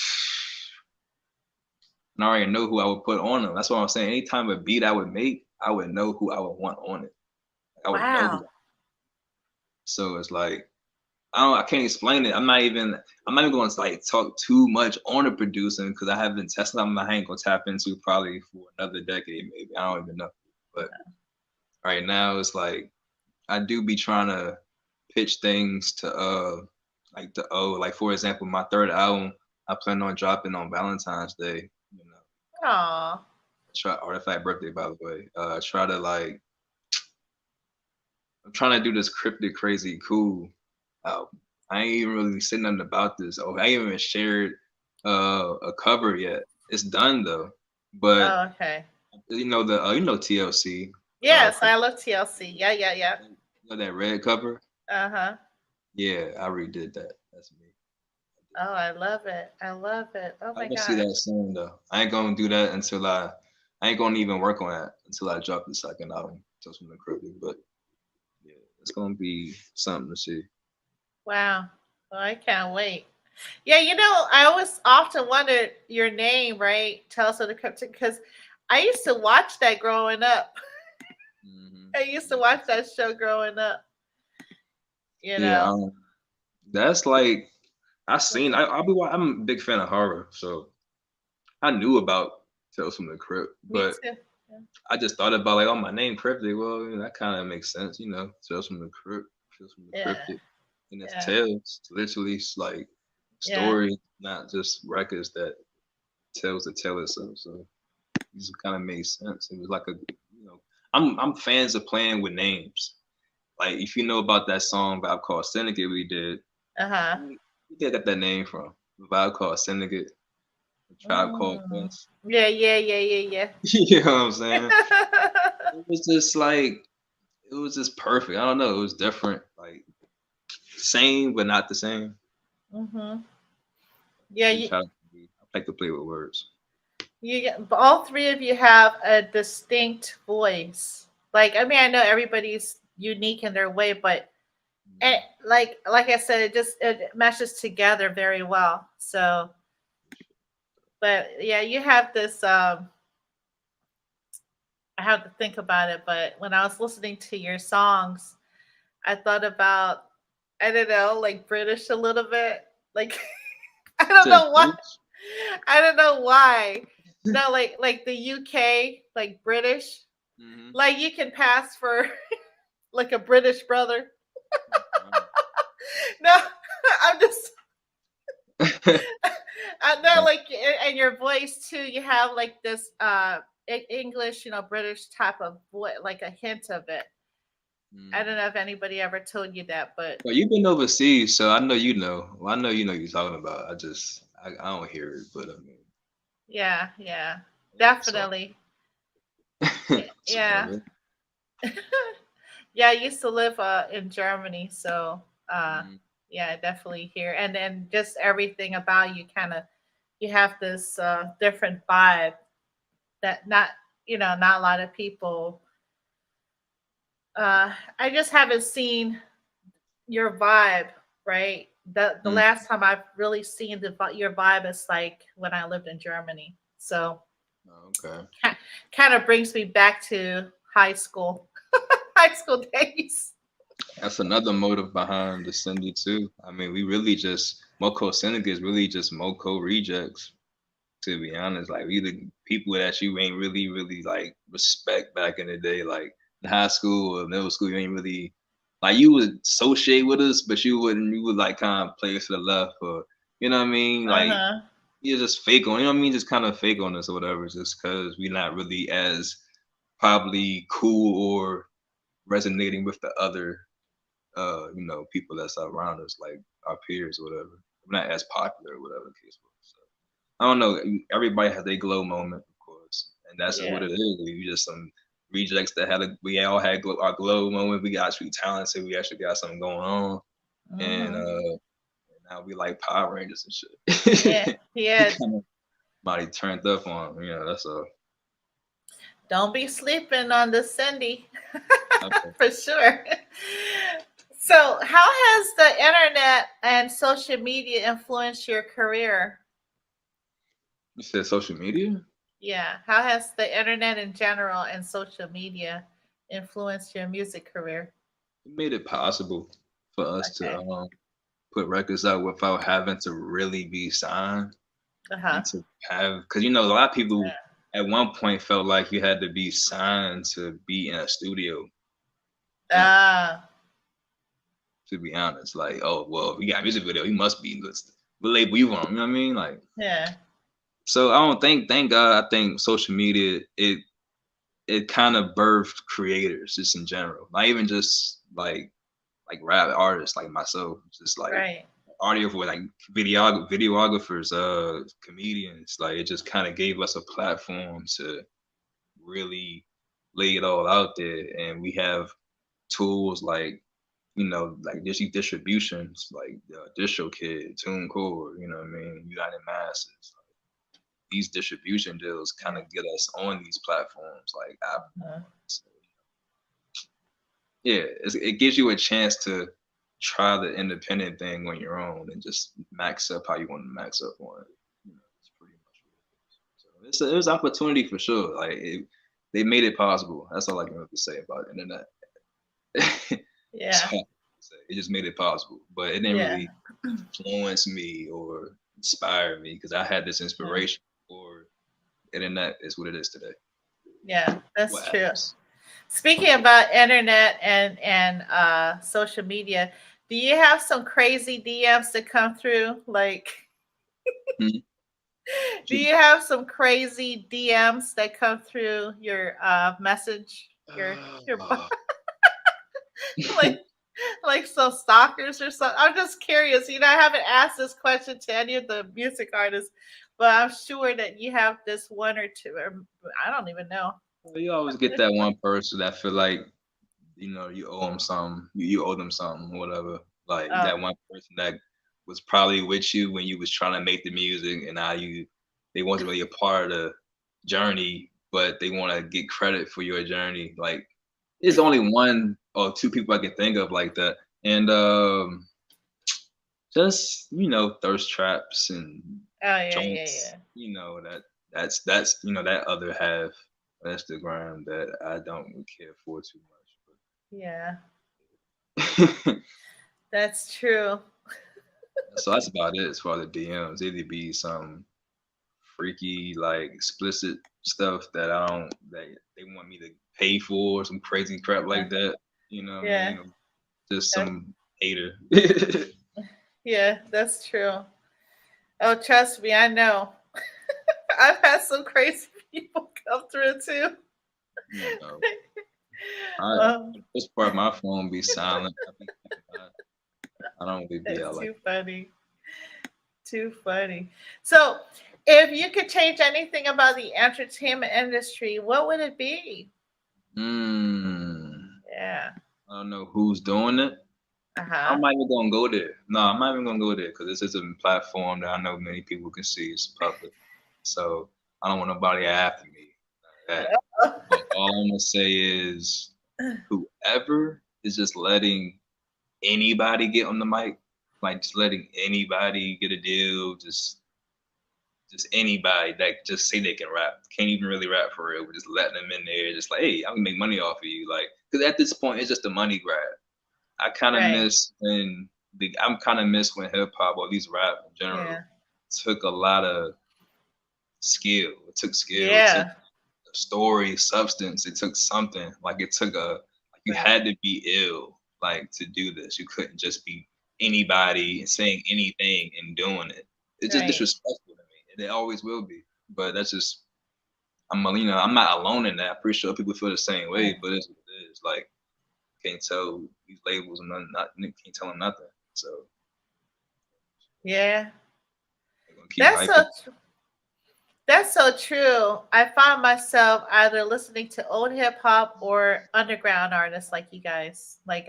and I already know who I would put on them. That's what I'm saying. Anytime a beat I would make, I would know who I would want on it. I would know Wow. who. So it's like I can't explain it. I'm not even going to like talk too much on the producing because I haven't tested. I ain't gonna tap into probably for another decade maybe. I don't even know. But right now it's like I do be trying to pitch things to like the like for example my third album I plan on dropping on Valentine's Day. You know, Aw. try Artifact birthday by the way. Try to like I'm trying to do this cryptic crazy cool album. I ain't even really said nothing about this. Oh, I ain't even shared a cover yet. It's done though. But Oh, okay. TLC. Yes, Crypt- I love TLC. Yeah, yeah, yeah. that red cover? Uh-huh. Yeah, I redid that. That's me. Oh, I love it. I love it. Oh I my can see gosh. that soon though. I ain't gonna do that until I ain't gonna even work on that until I drop the second album, just from the Cryptiik. But yeah, it's gonna be something to see. Wow. Well, I can't wait. Yeah, I always often wondered your name, right? Tales of the Cryptic, because I used to watch that growing up. Hmm. I used to watch that show growing up, you Yeah, know. that's like I seen. I'm a big fan of horror, so I knew about Tales from the Crypt, Me but too. I just thought about like, oh, my name Cryptic. Well, that kind of makes sense, Tales from the Crypt, Tales from the Yeah. Cryptic, and it's Yeah. tales, it's literally like Yeah. stories, not just records that tells the tale itself. So it just kind of made sense. It was like I'm fans of playing with names. Like if you know about that song vibe called Syndicate we did, Uh-huh. where did I get that name from? The vibe called Syndicate, the tribe called Mm. Quest. Yeah, yeah, yeah, yeah, You know what I'm saying? yeah. It was just like it was just perfect. I don't know. It was different, like same but not the same. Mhm. Yeah, We try to I like to play with words. all three of you have a distinct voice. Like, I mean, I know everybody's unique in their way, but Mhm. like I said, it meshes together very well. So, but yeah, you have this. I have to think about it, but when I was listening to your songs, I thought about, I don't know, like British a little bit. Like I don't Said know why. British? I don't know why. No, like the UK, like British. Mhm. Like you can pass for like a British brother. No, I'm just I know like in your voice too, you have like this English, British type of voice, like a hint of it. I don't know if anybody ever told you that, but Well, you've been overseas, so I know you know. Well, I know you know what you're talking about. I don't hear it, but I mean, yeah, yeah, so definitely. so Yeah. yeah. Yeah, I used to live in Germany, so uh Mm, yeah, I definitely hear. And then just everything about you kind of, you have this different vibe that not, not a lot of people, I just haven't seen your vibe, right? The mm, last time I've really seen your vibe is like when I lived in Germany. So okay. kind of brings me back to high school, high school days. That's another motive behind the Syndi too. I mean, we really just MoCo Syndicate is really just MoCo rejects. To be honest, like we the people that you ain't really like respect back in the day, like in high school or middle school. You ain't really like you would associate with us, but you wouldn't. You would like kind of play us to the left, or you know what I mean, Uh like huh. you're just fake on. You know what I mean, just kind of fake on us or whatever, just because we're not really as probably cool or resonating with the other people that's around us, like our peers or whatever. We're not as popular or whatever the case was. So I don't know. Everybody has their glow moment, of course, and that's just what Yeah. it is. We just some rejects that we all had our glow moment. We got actually talented. We actually got something going on, and Hmm. now we like Power Rangers and Yeah. shit. We Yeah. kind of body turned up on, that's a Don't be sleeping on the Cindy. okay. For sure. So, how has the internet and social media influenced your career? You said social media. Yeah. How has the internet in general and social media influenced your music career? It made it possible for us to Okay. put records out without having to really be signed Uh huh. and to have because a lot of people at one point felt like you had to be signed to be in a studio. And Ah. to be honest, like, oh well, if you got a music video, you must be listed. What label you on? You know what I mean? Like, Yeah. so I don't think. Thank God, I think social media it kind of birthed creators just in general, not even just like rap artists like myself, just like Right. audio for like videographers, comedians. Like it just kind of gave us a platform to really lay it all out there, and we have tools like like distributions like DistroKid, TuneCore, you know what I mean, United Masses. These distribution deals kind Yeah. of get us on these platforms like Apple. Uh-huh. So, yeah, it gives you a chance to try the independent thing on your own and just max up how you want to max up on it. It's pretty much what it is. So it's opportunity for sure. Like they made it possible. That's all I can really say about the internet. That's Yeah. all I can say. It just made it possible, but it didn't Yeah. really influence me or inspire me because I had this Yeah. inspiration for internet is what it is today. Yeah. That's What true. happens? Speaking about internet and social media, do you have some crazy DMs that come through? Like, Hmm? do you have some crazy DMs that come through your message? Your Uh, like like some stalkers or something? I'm just curious. I haven't asked this question to any of the music artists, but I'm sure that you have this one or two. Or I don't even know. Well, you always get that one person that feel like you owe them something, you owe them something, whatever. Like Oh, that one person that was probably with you when you was trying to make the music, and now they wasn't really a part of the journey, but they want to get credit for your journey. Like there's only one or two people I can think of like that, and just thirst traps and oh yeah, yeah, joints. yeah, That's that other half of Instagram that I don't really care for too yeah. much. That's true. So that's about it as far as the DMs. It'd be some freaky, like explicit stuff that they want me to pay for, some crazy crap Uh, like that. You know what I yeah, mean? Or just that, some hater. yeah, that's true. Oh, trust me, I know. I've had some crazy people come through too. you know. I Um, this part of my phone be silent. I don't really be that's out like too funny. Too funny. So, if you could change anything about the entertainment industry, what would it be? mm, Yeah. I don't know who's doing it. Uh I'm huh. not even gonna go there. No, I'm not even gonna go there because this is a platform that I know many people can see. It's public, so I don't want nobody after me. That. But all I'm gonna say is, whoever is just letting anybody get on the mic, like just letting anybody get a deal, just anybody that just say they can rap, can't even really rap for real, but just letting them in there, just like, hey, I can make money off of you, like, because at this point it's just a money grab. I kind of Right. miss when I'm kind of miss when hip hop or at least rap in general Yeah. took a lot of skill. It took skill. It took Yeah. story, substance. It took something. Like it took like you Right. had to be ill like to do this. You couldn't just be anybody and saying anything and doing it. It's just Right. disrespectful to me, and it always will be. But that's just I'm not alone in that. I'm pretty sure people feel the same way. Right. But it's what it is. Like can't tell these labels and nothing. Not can't tell them nothing. So Yeah. they're gonna keep That's hyping. so. That's so true. I find myself either listening to old hip hop or underground artists like you guys. Like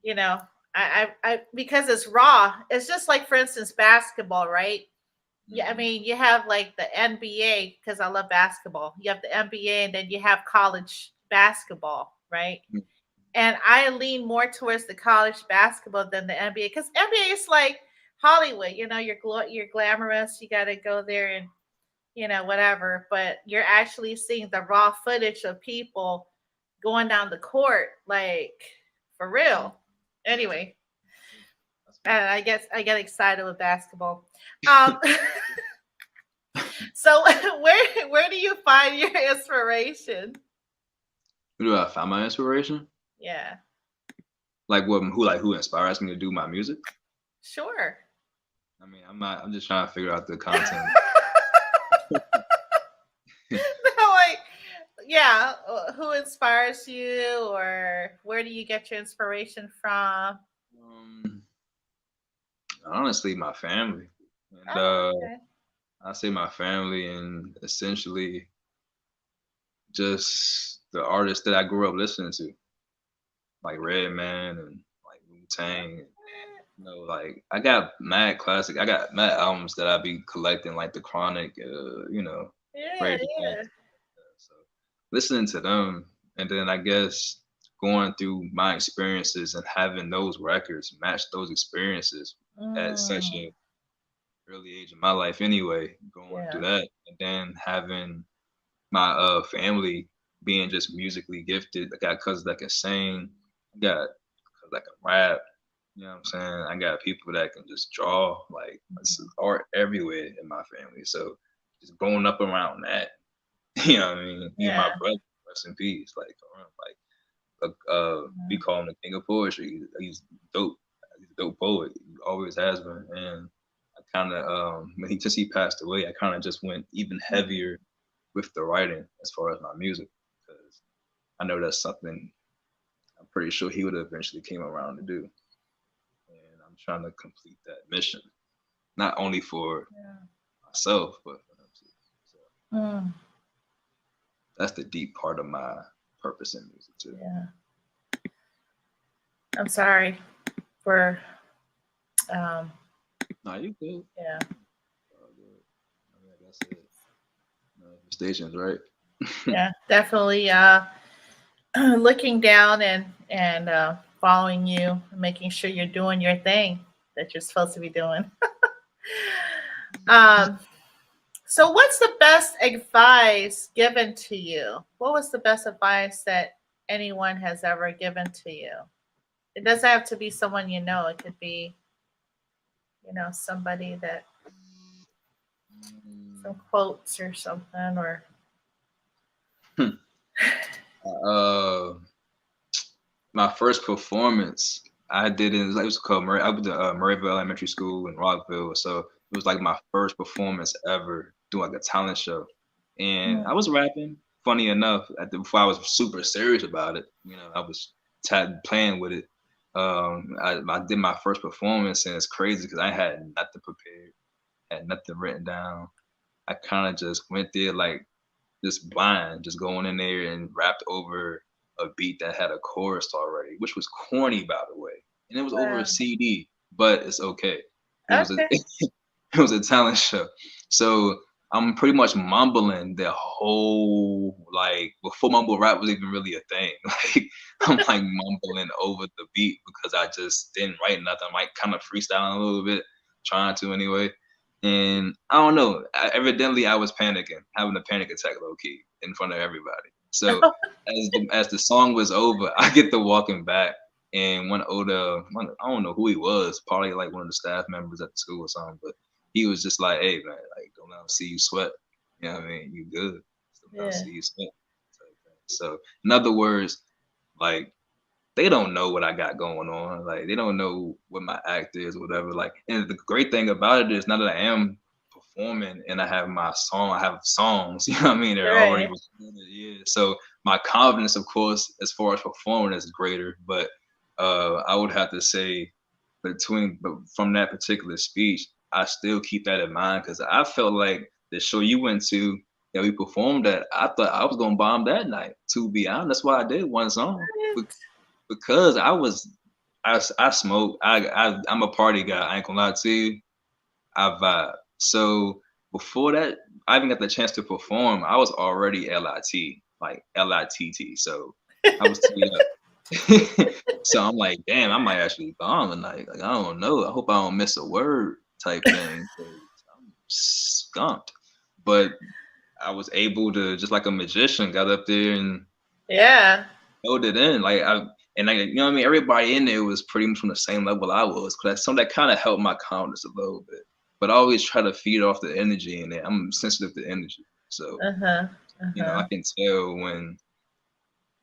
you know, because it's raw. It's just like, for instance, basketball, right? Yeah, I Mm-hmm. mean, you have like the NBA because I love basketball. You have the NBA, and then you have college basketball, right? And I lean more towards the college basketball than the NBA because NBA is like Hollywood. You know, you're glamorous. You got to go there and whatever. But you're actually seeing the raw footage of people going down the court, like for Mm-hmm. real. That's Anyway, that's fair. I guess I get excited with basketball. Um, so where do you find your inspiration? Who do I find my inspiration? Yeah, Like what? Who inspires me to do my music? sure. I mean, I'm not. I'm just trying to figure out the content. Like, yeah, who inspires you, or where do you get your inspiration from? um, honestly, my family, and Oh, okay. I say my family, and essentially just the artists that I grew up listening to, like Redman and like Wu Tang. Like I got mad classic. I got mad albums that I be collecting, like the Chronic. Yeah, Brave the yeah. Fast. So listening to them, and then I guess going through my experiences and having those records match those experiences at such Mm, a early age in my life anyway, going through yeah, that, and then having my family being just musically gifted. I got cousins that can sing, I got cousins that can rap, you know what I'm saying? I got people that can just draw, like it's art everywhere in my family. So just growing up around that, you know what I mean? Even yeah. my brother, rest in peace, we Mm, call him the king of poetry. He's dope. He's a dope poet. He always has been. And I kind of, when he passed away, I kind of just went even heavier with the writing as far as my music, because I know that's something I'm pretty sure he would have eventually came around to do. And I'm trying to complete that mission, not only for yeah. myself, but for him too. So Mm, that's the deep part of my purpose in music too. yeah. I'm sorry for um Nah, you good. yeah. All good. I mean, like I said, manifestations, right? Yeah, definitely looking down and following you, making sure you're doing your thing that you're supposed to be doing. um so what's the best advice given to you? What was the best advice that anyone has ever given to you? It doesn't have to be someone you know. It could be, somebody that some quotes or something or uh, my first performance I did in it was called I went to Murrayville Elementary School in Rockville, so it was like my first performance ever doing like a talent show, and I mm, was rapping, funny enough, before I was super serious about it, I was playing with it. I did my first performance, and it's crazy because I had nothing prepared, had nothing written down. I kind of just went there like just blind, just going in there and rapped over a beat that had a chorus already, which was corny, by the way, and it was over Wow. a CD, but it's okay. It was a Okay. it was a talent show. So I'm pretty much mumbling the whole, like, before mumble rap was even really a thing. Like I'm like mumbling over the beat because I just didn't write nothing. I'm like kind of freestyling a little bit, trying to anyway. And I don't know. Evidently, I was panicking, having a panic attack, low key, in front of everybody. So as the song was over, I get to walking back, and I don't know who he was, probably like one of the staff members at the school or something, but he was just like, "Hey man, like don't let them see you sweat. You know what I mean? You good. Just don't let them Yeah. see you sweat." Type thing. So in other words, like they don't know what I got going on. Like they don't know what my act is, or whatever. Like, and the great thing about it is now that I am performing and I have my song, I have songs. You know what I mean? They're already Right. recorded. Yeah. So my confidence, of course, as far as performing, is greater. But I would have to say, but from that particular speech, I still keep that in mind because I felt like the show you went to that we performed at, I thought I was gonna bomb that night. To be honest, that's why I did one song because I smoke. I'm a party guy. I ain't gonna lie to you. I vibe. So before that, I even got the chance to perform. I was already LIT, like LITT. So I was teed up. So I'm like, damn, I might actually bomb tonight. Like I don't know. I hope I don't miss a word type thing. 'Cause I'm skunked. But I was able to, just like a magician, got up there and Yeah. held it in. You know what I mean? Everybody in there was pretty much from the same level I was. Cause that's something that kind of helped my confidence a little bit. But I always try to feed off the energy in there. I'm sensitive to energy. So, Uh-huh. I Uh-huh. can tell when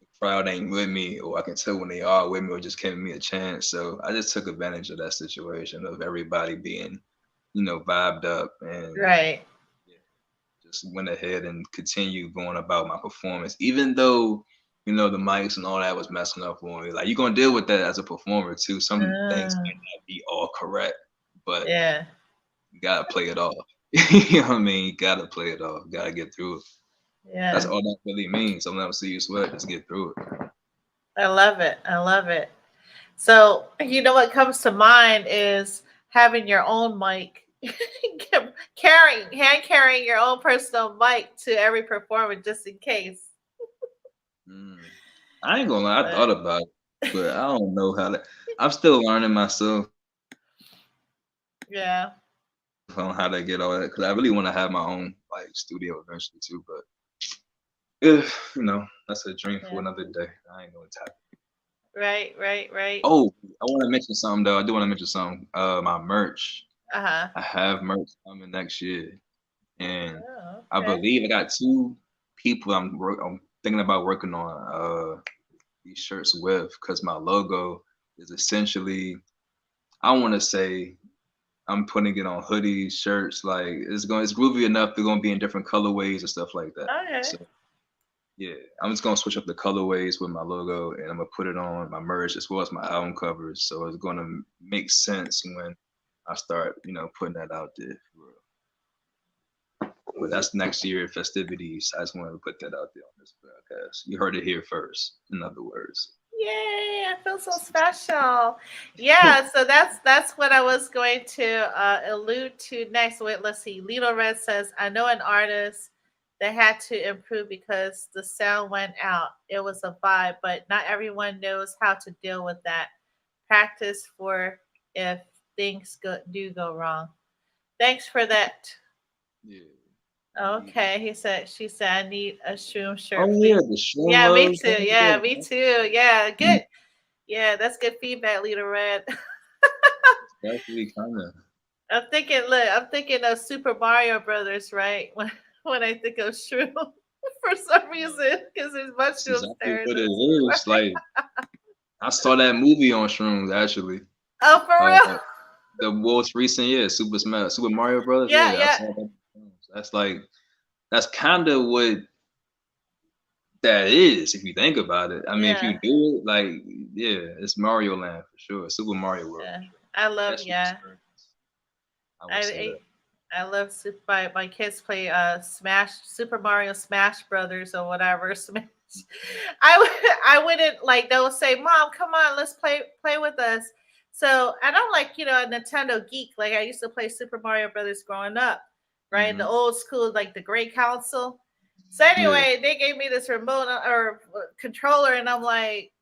the crowd ain't with me, or I can tell when they are with me or just giving me a chance. So I just took advantage of that situation of everybody being, vibed up, and Right. yeah, just went ahead and continued going about my performance, even though the mics and all that was messing up for me. Like you're gonna deal with that as a performer too. Some things Uh, might not be all correct, but yeah. you gotta play it off. You know what I mean? You gotta play it off. You gotta get through it. That's Yeah. all that really means. Don't let them see you sweat. Just get through it. I love it. I love it. So, what comes to mind is having your own mic, hand carrying your own personal mic to every performance just in case. Mm. I ain't gonna lie. I But thought about it, but I don't know how to. I'm still learning myself yeah, on how to get all that because I really want to have my own like studio eventually too. But if that's a dream for yeah. another day. I ain't gonna tap. Right, right, right. Oh, I want to mention something though. I do want to mention something. My merch. Uh-huh. I have merch coming next year, and Oh, I okay. believe I got two people I'm thinking about working on these shirts with because my logo is essentially, I want to say, I'm putting it on hoodies, shirts. Like it's groovy enough. They're gonna be in different colorways and stuff like that. Okay. So yeah, I'm just gonna switch up the colorways with my logo, and I'm gonna put it on my merch as well as my album covers. So it's gonna make sense when I start, putting that out there. For real. But that's next year festivities. I just wanted to put that out there on this podcast. You heard it here first. In other words. Yay, I feel so special. Yeah, so that's what I was going to allude to next. Wait, let's see. Little Red says, I know an artist that had to improve because the sound went out. It was a vibe, but not everyone knows how to deal with that. Practice for if things do go wrong. Thanks for that. Yeah. Indeed. Okay, she said, I need a shroom Oh shirt, yeah, please. the shroom Yeah, me mugs. too. Yeah, me too. Yeah, good. Yeah, that's good feedback, Leader Red. Definitely coming. I'm thinking of Super Mario Brothers, right? When I think of shroom for some reason, because there's That's mushrooms exactly there in what the it Super is. Mario. Like I saw that movie on shrooms actually. Oh, for Uh, real? the most recent, yeah, Super Mario Brothers. Yeah, Yeah, I yeah. saw that. That's like that's kind of what That is, if you think about it. I mean, if you Yeah, do it, like, yeah, it's Mario Land for sure. Super Mario World yeah. for sure. I love, Best yeah. experience. I would say I that. I love Super. My kids play Smash Super Mario Smash Brothers or whatever. Smash. I wouldn't like. They'll say, "Mom, come on, let's play with us." So and I'm like, a Nintendo geek. Like I used to play Super Mario Brothers growing up, right? The Hmm. old school, like the Great Council. So Yeah. anyway, they gave me this remote or controller, and I'm like,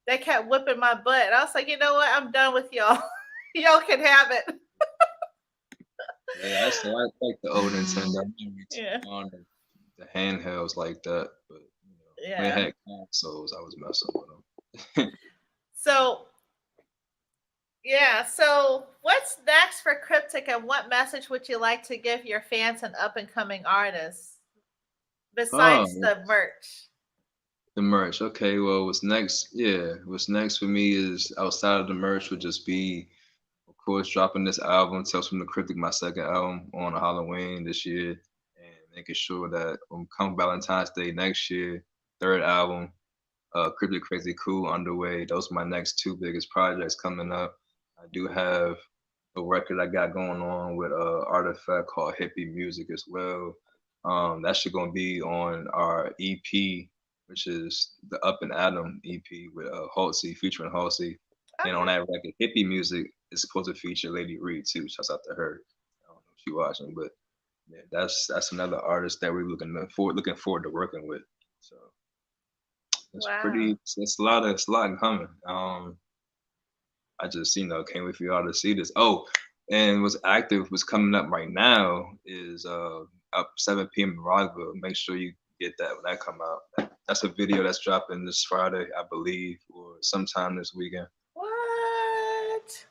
they kept whipping my butt. And I was like, you know what? I'm done with y'all. Y'all can have it. Yeah, I like the old Nintendo. I never took Yeah, on the handhelds like that, but when they yeah. had consoles, I was messing with them. So yeah. So what's next for Cryptic, and what message would you like to give your fans and up and coming artists besides Oh, the merch? the merch. Okay, well, what's next? Yeah, what's next for me is outside of the merch would just be, of course, dropping this album, Tales from the Cryptic, my second album on Halloween this year, and making sure that come Valentine's Day next year, third album, Cryptic Crazy Cool underway. Those are my next two biggest projects coming up. I do have a record I got going on with Artifact called Hippie Music as well. That should gonna be on our EP, which is the Up and Adam EP with Halsey featuring Halsey. And on Okay. that record, Hippie Music is supposed to feature Lady Reed too. Shouts out to her. I don't know if she watching, but yeah, that's another artist that we're looking forward to working with. So it's Wow. pretty. It's a lot coming. I just can't wait for y'all to see this. Oh, and what's coming up right now is up 7 p.m. in Rockville. Make sure you get that when that come out. That's a video that's dropping this Friday, I believe, or sometime this weekend. What?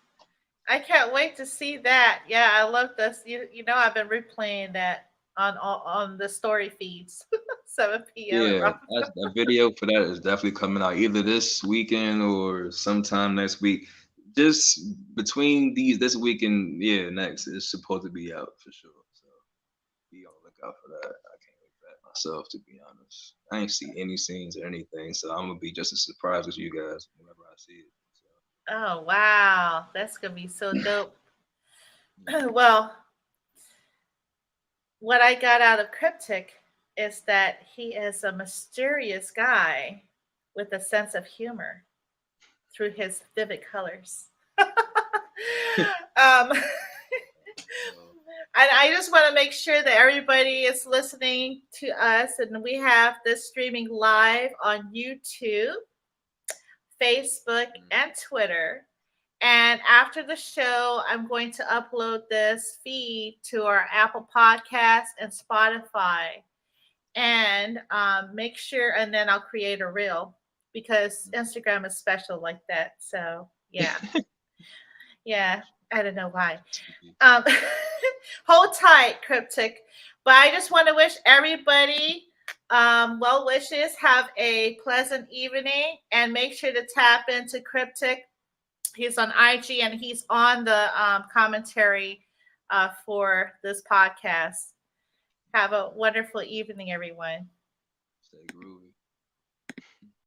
I can't wait to see that. Yeah, I love this. I've been replaying that on the story feeds. 7 p.m. at Yeah, Rock. a video for that is definitely coming out either this weekend or sometime next week. Just between this week and yeah, next, it's supposed to be out for sure. So be on the lookout for that. I can't wait for that myself, to be honest. I ain't see any scenes or anything, so I'm gonna be just as surprised as you guys whenever I see it. So, Oh wow, that's gonna be so dope. yeah. Well, what I got out of Cryptic is that he is a mysterious guy with a sense of humor through his vivid colors. um, So, and I just want to make sure that everybody is listening to us, and we have this streaming live on YouTube, Facebook, and Twitter. And after the show, I'm going to upload this feed to our Apple Podcast and Spotify. And make sure, and then I'll create a reel because Instagram is special like that. So, yeah. Yeah. I don't know why. Um, hold tight, Cryptic. But I just want to wish everybody well wishes. Have a pleasant evening and make sure to tap into Cryptic. He's on IG and he's on the commentary for this podcast. Have a wonderful evening, everyone. stay groovy.